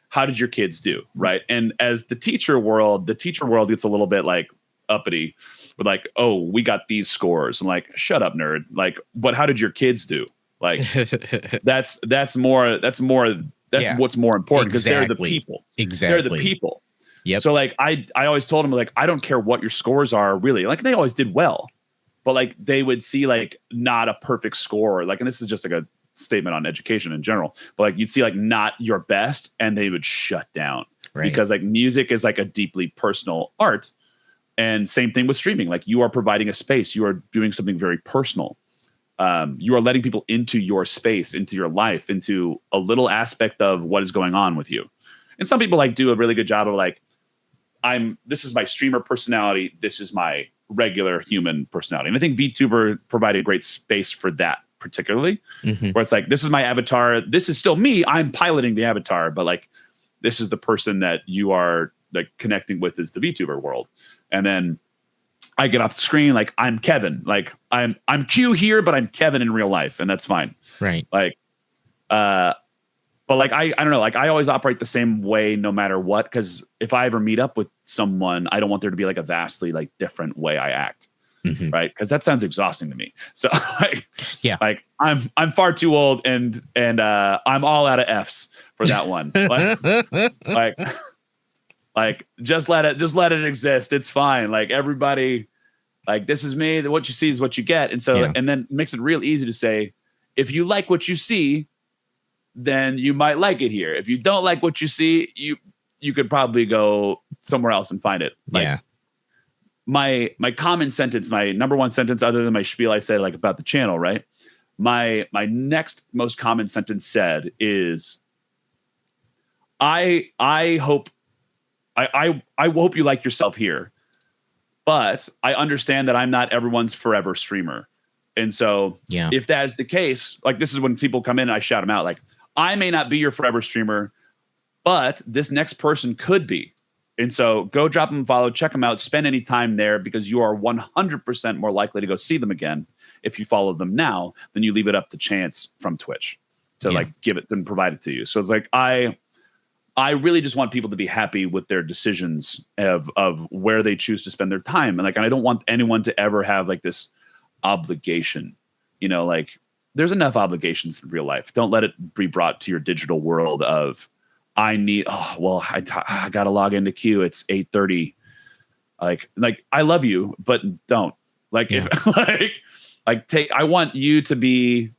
how did your kids do? Right. And as the teacher world gets a little bit like uppity with like, oh, we got these scores, and like, shut up, nerd. Like, but how did your kids do? Like, that's what's more important, because they're the people. They're the people. Yep. So like, I always told them, like, I don't care what your scores are, really. Like, they always did well, but like, they would see like not a perfect score. Like, and this is just like a statement on education in general, but like, you'd see like not your best, and they would shut down, because like, music is like a deeply personal art. And same thing with streaming. Like, you are providing a space, you are doing something very personal. You are letting people into your space, into your life, into a little aspect of what is going on with you. And some people like do a really good job of like, this is my streamer personality, this is my regular human personality. And I think VTuber provided a great space for that, particularly, where it's like, this is my avatar, this is still me, I'm piloting the avatar, but like, this is the person that you are like connecting with, is the VTuber world. And then I get off the screen, like, I'm Kevin, like, I'm Q here, but I'm Kevin in real life, and that's fine. Right. Like, but like, I don't know, like, I always operate the same way no matter what, because if I ever meet up with someone, I don't want there to be like a vastly like different way I act. Right. Because that sounds exhausting to me. So like, like, I'm far too old, and I'm all out of F's for that one. Like, just let it exist. It's fine. Like, everybody, like, this is me. What you see is what you get. And so, and then it makes it real easy to say, if you like what you see, then you might like it here. If you don't like what you see, you could probably go somewhere else and find it. Like, my common sentence, my number one sentence, other than my spiel I said like about the channel, right? my next most common sentence said is, I hope you like yourself here, but I understand that I'm not everyone's forever streamer. And so if that is the case, like, this is when people come in and I shout them out, like, I may not be your forever streamer, but this next person could be. And so go drop them a follow, check them out, spend any time there, because you are 100% more likely to go see them again if you follow them now than you leave it up to chance from Twitch to like give it and provide it to you. So it's like, I really just want people to be happy with their decisions of where they choose to spend their time. And like, I don't want anyone to ever have like this obligation, you know, like, there's enough obligations in real life. Don't let it be brought to your digital world of, I got to log into Q. It's 8:30. Like, I love you, but don't if I want you to be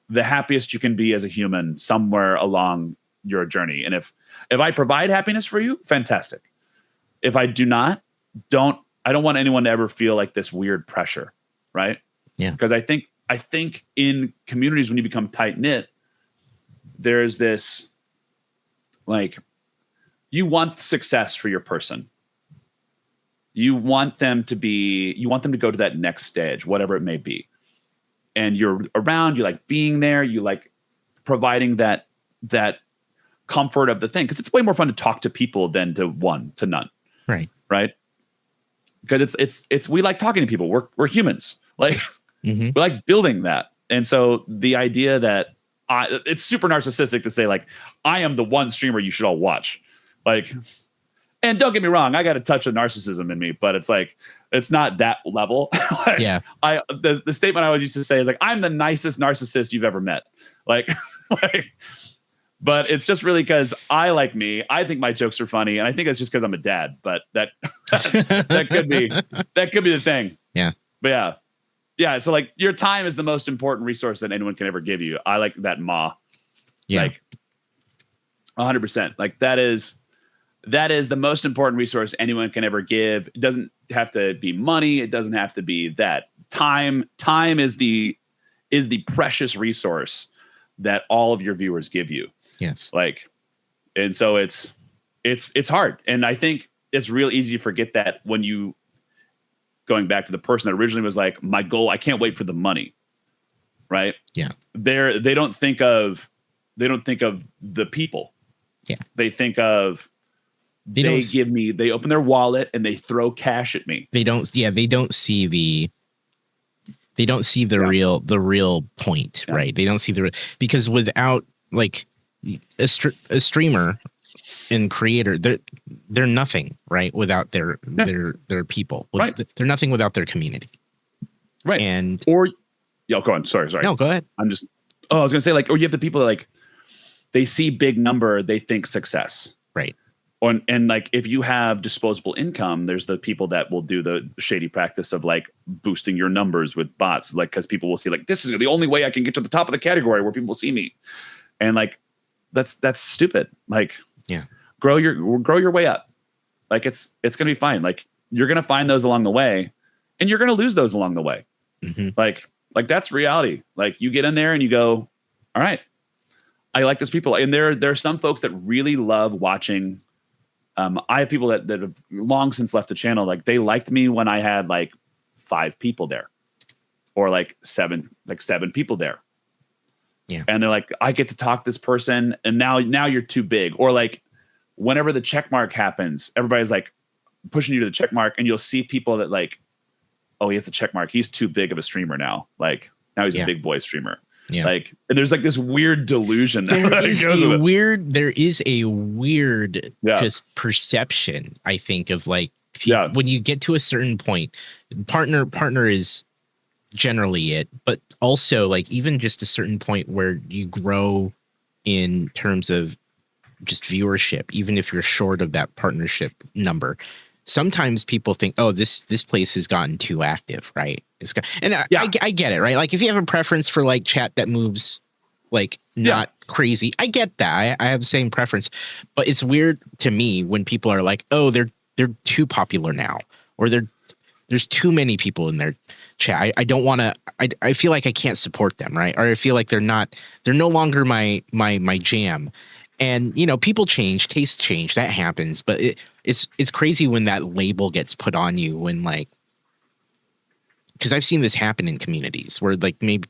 the happiest you can be as a human somewhere along your journey. And if I provide happiness for you, fantastic. If I do not, I don't want anyone to ever feel like this weird pressure. Right. Yeah. Because I think in communities, when you become tight knit, there's this, like, you want success for your person. You want them to go to that next stage, whatever it may be. And you're around, you like being there, you like providing that comfort of the thing. Because it's way more fun to talk to people than to none. Right. Right. Because it's we like talking to people. We're humans. Like, we like building that. And so the idea that it's super narcissistic to say, like, I am the one streamer you should all watch. Like, and don't get me wrong, I got a touch of narcissism in me, but it's like, it's not that level. Like, the statement I always used to say is like, I'm the nicest narcissist you've ever met. Like, but it's just really because I think my jokes are funny, and I think it's just because I'm a dad. But that could be the thing. Yeah. But yeah. So like, your time is the most important resource that anyone can ever give you. I like that, Ma. Yeah. Like 100%. Like, that is the most important resource anyone can ever give. It doesn't have to be money. It doesn't have to be that. Time is the precious resource that all of your viewers give you. Yes. Like, and so it's hard. And I think it's real easy to forget that when you, going back to the person that originally was like, my goal, I can't wait for the money. Right. Yeah. They don't think of the people. Yeah. They think of, they open their wallet and they throw cash at me. They don't see the real point. Yeah. Right. They don't see because without, like, a streamer and creator, they're nothing, right? Without their people. Right. They're nothing without their community. Right. Go on. Sorry. No, go ahead. I was gonna say, like, or you have the people that, like, they see big number, they think success. Right. And like, if you have disposable income, there's the people that will do the shady practice of like boosting your numbers with bots, like, because people will see, like, this is the only way I can get to the top of the category where people will see me. And like, that's stupid. Like, yeah, grow your way up. Like, it's gonna be fine. Like, you're gonna find those along the way, and you're gonna lose those along the way. Mm-hmm. Like that's reality. Like, you get in there and you go, all right, I like this people. And there are some folks that really love watching. I have people that have long since left the channel. Like, they liked me when I had like 5 people there, or like seven people there. Yeah. And they're like, I get to talk to this person, and now you're too big. Or like, whenever the check mark happens, everybody's like pushing you to the check mark, and you'll see people that like, oh, he has the check mark. He's too big of a streamer now. Like, now he's a big boy streamer. Yeah. Like, and there's like this weird delusion. There is a weird just perception, I think, of like, when you get to a certain point, partner is generally it, but also like, even just a certain point where you grow in terms of just viewership, even if you're short of that partnership number, sometimes people think, oh, this place has gotten too active, right? I get it, right? Like, if you have a preference for like chat that moves like not crazy, I get that. I have the same preference, but it's weird to me when people are like, oh, they're too popular now, or there's too many people in their chat. I don't want to. I feel like I can't support them, right? Or I feel like they're no longer my jam. And you know, people change, tastes change. That happens, but it's crazy when that label gets put on you. When like, because I've seen this happen in communities where like maybe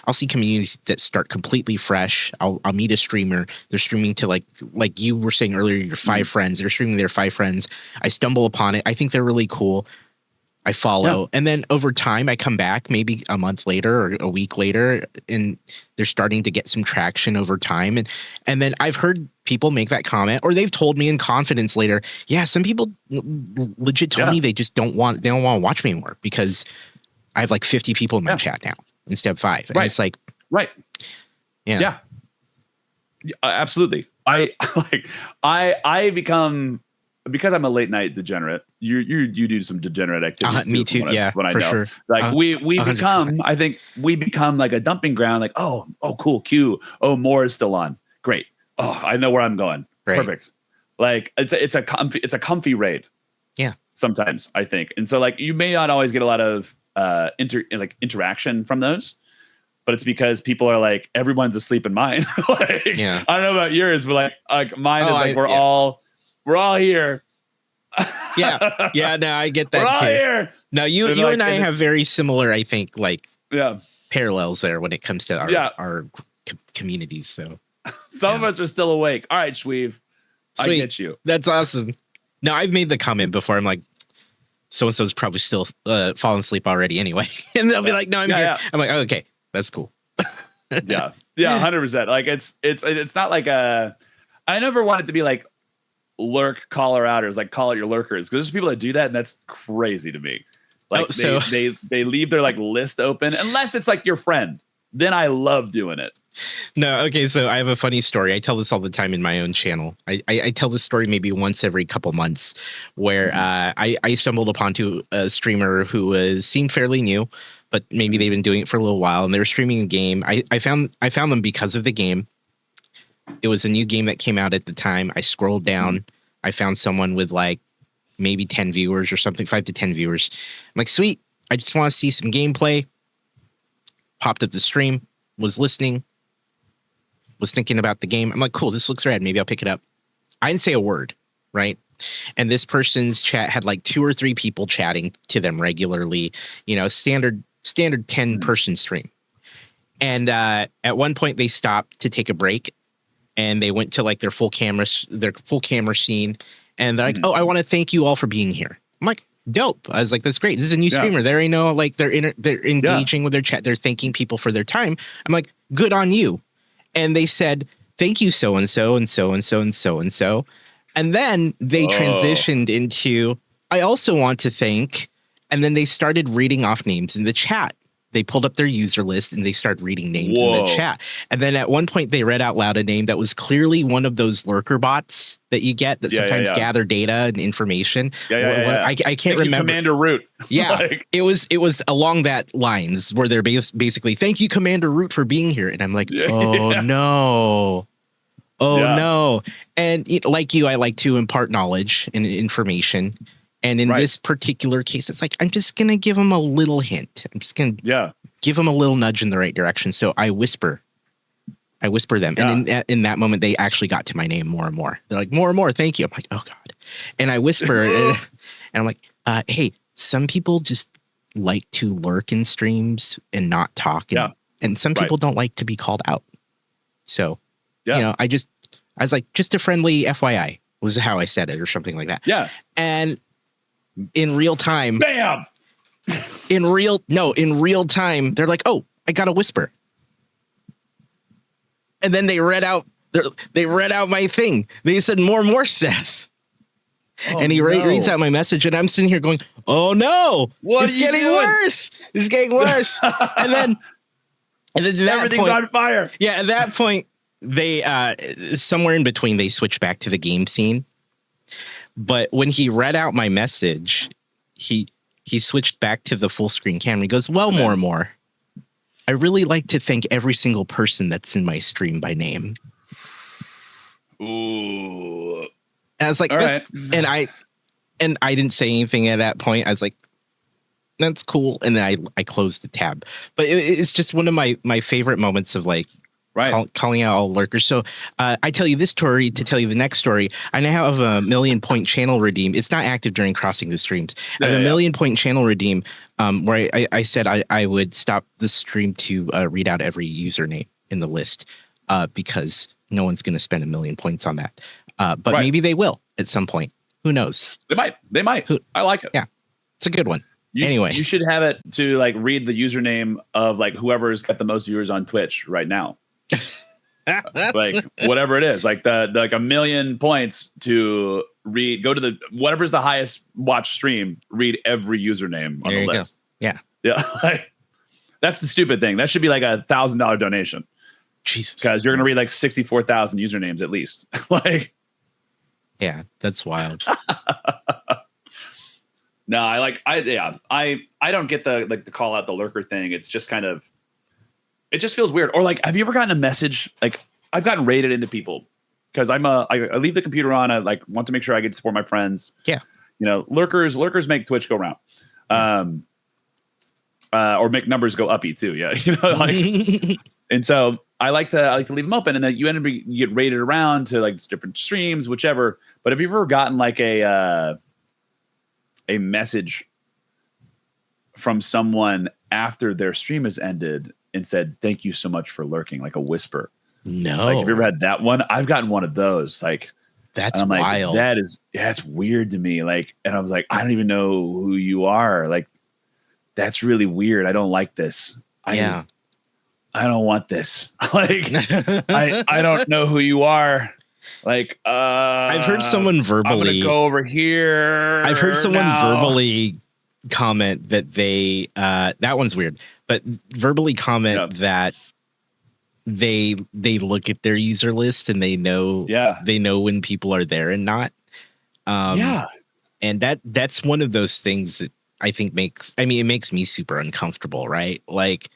I'll see communities that start completely fresh. I'll meet a streamer. They're streaming to like you were saying earlier, your 5 friends. They're streaming their 5 friends. I stumble upon it. I think they're really cool. I follow. And then over time I come back maybe a month later or a week later and they're starting to get some traction over time. And then I've heard people make that comment or they've told me in confidence later, yeah, some people legit told me they just don't want to watch me anymore because I have like 50 people in my chat now instead of 5. And it's like, yeah, absolutely. I become, because I'm a late night degenerate. You do some degenerate activities. Me too. When I for know. sure. Like we become, I think we become like a dumping ground. Like, oh, cool. Q. Oh, more is still on. Great. Oh, I know where I'm going. Right. Perfect. Like it's a comfy raid. Yeah. Sometimes I think. And so like, you may not always get a lot of interaction from those, but it's because people are like, everyone's asleep in mine. Like, I don't know about yours, but like mine is like, we're all here. yeah. No, I get that we're all too. Here. No, you and I have very similar, I think, like parallels there when it comes to our communities. So some of us are still awake. All right, Shweev, I get you. That's awesome. No, I've made the comment before. I'm like, so-and-so's probably still falling asleep already anyway. And they'll be like, no, I'm here. Yeah. I'm like, oh, okay, that's cool. Yeah, 100%. Like it's not like I never want it to be like lurk caller outers, like call out your lurkers. Because there's people that do that, and that's crazy to me. Like they leave their like list open unless it's like your friend. Then I love doing it. No, okay, so I have a funny story. I tell this all the time in my own channel. I tell this story maybe once every couple months where I stumbled upon a streamer who seemed fairly new, but maybe they've been doing it for a little while, and they were streaming a game. I found them because of the game. It was a new game that came out at the time. I scrolled down. I found someone with like maybe 10 viewers or something, 5 to 10 viewers. I'm like, sweet, I just want to see some gameplay. Popped up the stream, was listening, was thinking about the game. I'm like, cool, this looks rad. Maybe I'll pick it up. I didn't say a word, right? And this person's chat had like 2 or 3 people chatting to them regularly, you know, standard 10-person stream. And at one point they stopped to take a break and they went to like their full camera scene. And they're like, oh, I want to thank you all for being here. I'm like, dope. I was like, that's great. This is a new streamer. There ain't no like they're engaging with their chat. They're thanking people for their time. I'm like, good on you. And they said, thank you, so and so and so and so and so and so. And then they transitioned into, I also want to thank. And then they started reading off names in the chat. They pulled up their user list and they started reading names in the chat. And then at one point they read out loud a name that was clearly one of those lurker bots that you get that sometimes gather data and information. I can't remember. Commander Root. Yeah, it was along that lines where they're basically, thank you, Commander Root, for being here. And I'm like, no. No. And like you, I like to impart knowledge and information. And in this particular case, it's like, I'm just going to give them a little hint. I'm just going to give them a little nudge in the right direction. So I whisper them. Yeah. And in that moment, they actually got to my name more and more. They're like, more and more. Thank you. I'm like, oh, God. And I whisper and I'm like, hey, some people just like to lurk in streams and not talk. And some people don't like to be called out. So, you know, I was like, just a friendly FYI was how I said it or something like that. Yeah. And in real time, bam. In real time, they're like, "Oh, I got a whisper," and then they read out my thing. They said, "More says," and he reads out my message, and I'm sitting here going, "Oh no, it's getting worse! It's getting worse!" and then everything's on fire. Yeah, at that point, they somewhere in between, they switched back to the game scene. But when he read out my message, he switched back to the full screen camera. He goes, well, more and more. I really like to thank every single person that's in my stream by name. Ooh. And I was like, and I didn't say anything at that point. I was like, that's cool. And then I closed the tab. But it's just one of my favorite moments of like calling out all lurkers. So I tell you this story to tell you the next story. I now have a 1,000,000 point channel redeem. It's not active during crossing the streams. I have a 1,000,000 point channel redeem where I said I would stop the stream to read out every username in the list because no one's going to spend 1,000,000 points on that. But maybe they will at some point. Who knows? They might. I like it. Yeah, it's a good one. Anyway, you should have it to like read the username of like whoever's got the most viewers on Twitch right now. Like whatever it is, like the like 1,000,000 points to read. Go to the whatever's the highest watch stream. Read every username on the list. Go. Yeah. Like, that's the stupid thing. That should be like $1,000 donation. Jesus, because you're gonna read like 64,000 usernames at least. Like, yeah, that's wild. No, I don't get the call out the lurker thing. It's just kind of, it just feels weird. Or like, have you ever gotten a message? Like, I've gotten raided into people because I leave the computer on. I like want to make sure I get to support my friends. Yeah, lurkers make Twitch go round, or make numbers go uppy too. Yeah, like, and so I like to leave them open, and then you get raided around to like different streams, whichever. But have you ever gotten like a message from someone after their stream has ended and said, "Thank you so much for lurking," like a whisper? No. Like, have you ever had that one? I've gotten one of those. Like, that's wild. Like, that's weird to me. Like, and I was like, I don't even know who you are. Like, that's really weird. I don't like this. I don't want this. Like, I don't know who you are. Like, I've heard someone verbally. I'm gonna go over here. I've heard someone verbally comment that they that one's weird, but verbally comment that they look at their user list and they know when people are there and not. And that's one of those things that I think it makes me super uncomfortable, right? Like,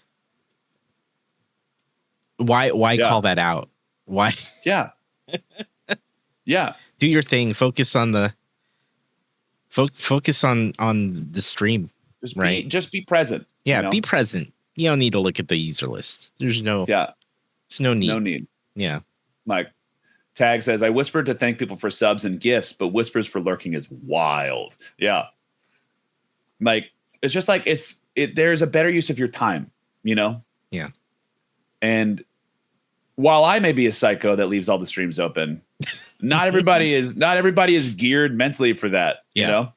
why call that out? Why? Yeah. Yeah. Do your thing. Focus on the focus on the stream. Just be present. Yeah, be present. You don't need to look at the user list. There's no need. No need. Yeah. Like, Tag says, I whispered to thank people for subs and gifts, but whispers for lurking is wild. Yeah. Like, it's just like there's a better use of your time, Yeah. And while I may be a psycho that leaves all the streams open, not everybody is geared mentally for that, Yeah.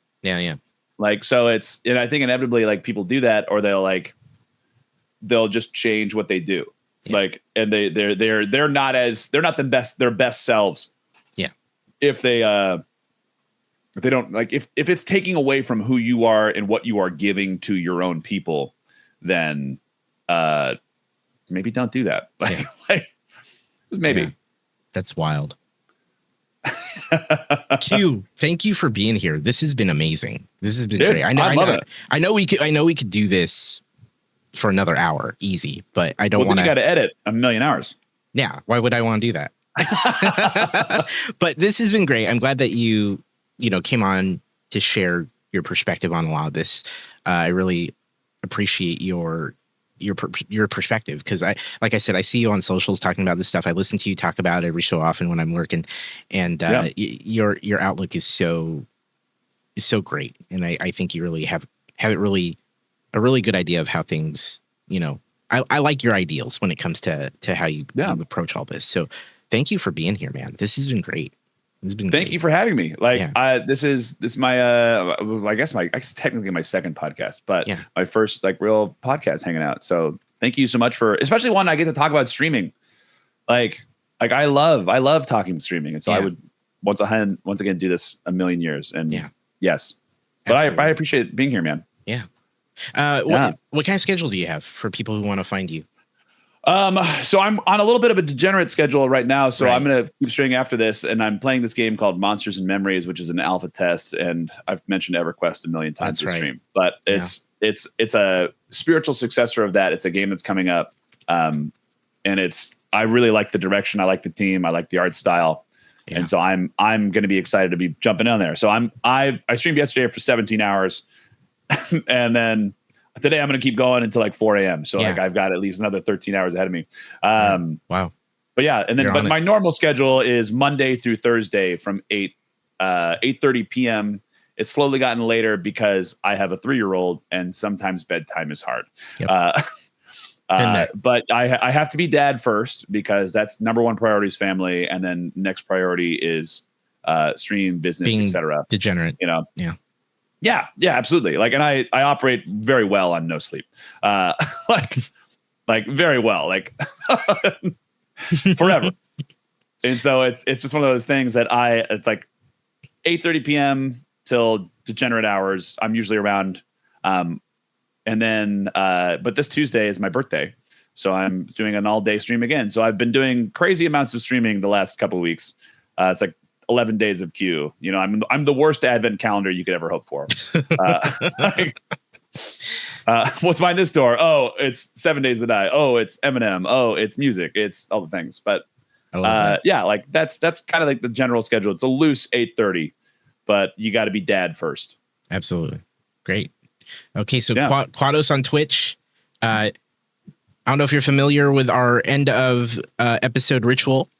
Like, so and I think inevitably like people do that, or they'll just change what they do. Yeah. Like, and they're not their best selves. Yeah. If they don't like, if it's taking away from who you are and what you are giving to your own people, then maybe don't do that. Like maybe. Yeah. That's wild. Q, thank you for being here. This has been amazing. This has been great. I know we could do this for another hour easy, but I don't want to. You got to edit 1,000,000 hours. Yeah, why would I want to do that? But this has been great. I'm glad that you came on to share your perspective on a lot of this. I really appreciate your perspective, because like I said, I see you on socials talking about this stuff. I listen to you talk about it every so often when I'm lurking, and your outlook is so great, and I think you really have it really a really good idea of how things, I like your ideals when it comes to how you approach all this. So thank you for being here, man. This has been great. Thank you for having me. Like, this is my I guess technically my second podcast, but my first like real podcast hanging out. So thank you so much especially one I get to talk about streaming. Like I love talking streaming, and so I would once again do this 1,000,000 years. And yes, but I appreciate being here, man. Yeah. What kind of schedule do you have for people who want to find you? So I'm on a little bit of a degenerate schedule right now. So I'm going to keep streaming after this, and I'm playing this game called Monsters and Memories, which is an alpha test. And I've mentioned EverQuest 1,000,000 times this stream, but it's a spiritual successor of that. It's a game that's coming up. And I really like the direction. I like the team. I like the art style. Yeah. And so I'm going to be excited to be jumping on there. So I streamed yesterday for 17 hours. And then today I'm going to keep going until like 4 a.m. So Yeah. like I've got at least another 13 hours ahead of me. Wow. But yeah, and then You're but on my normal schedule is Monday through Thursday from 8:30 p.m. It's slowly gotten later because I have a 3-year-old and sometimes bedtime is hard. Yep. But I have to be dad first because that's number one priority is family, and then next priority is stream, business, etc. Degenerate. You know. Yeah, absolutely. Like, and I operate very well on no sleep. Like very well, like forever. And so it's just one of those things that it's like 8:30 p.m. till degenerate hours. I'm usually around. And then, but this Tuesday is my birthday. So I'm doing an all-day stream again. So I've been doing crazy amounts of streaming the last couple of weeks. It's like 11 days of queue. You know, I'm the worst advent calendar you could ever hope for. What's behind this door? Oh, it's 7 Days to Die. Oh, it's Eminem. Oh, it's music. It's all the things. But yeah, like that's kind of like the general schedule. It's a loose 8:30, but you got to be dad first. Absolutely. Great. Okay, so Quatos on Twitch. I don't know if you're familiar with our end of episode ritual,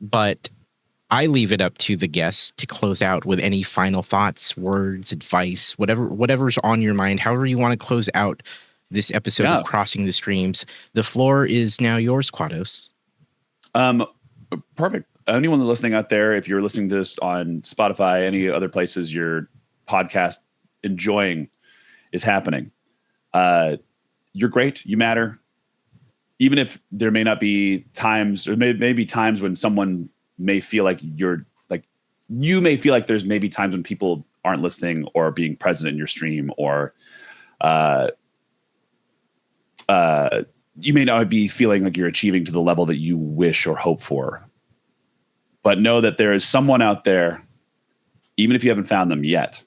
but I leave it up to the guests to close out with any final thoughts, words, advice, whatever's on your mind, however you want to close out this episode of Crossing the Streams. The floor is now yours, Quatos. Perfect. Anyone listening out there, if you're listening to this on Spotify, any other places your podcast enjoying is happening, you're great. You matter. Even if there may not be times, or maybe times when someone may feel like you may feel like there's maybe times when people aren't listening or being present in your stream, or you may not be feeling like you're achieving to the level that you wish or hope for. But know that there is someone out there, even if you haven't found them yet,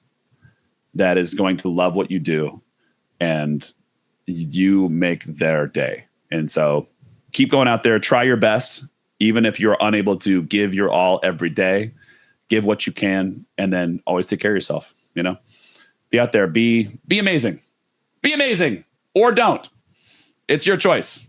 that is going to love what you do, and you make their day. And so keep going out there, try your best, even if you're unable to give your all every day. Give what you can, and then always take care of yourself. You know, be out there, be amazing, or don't. It's your choice.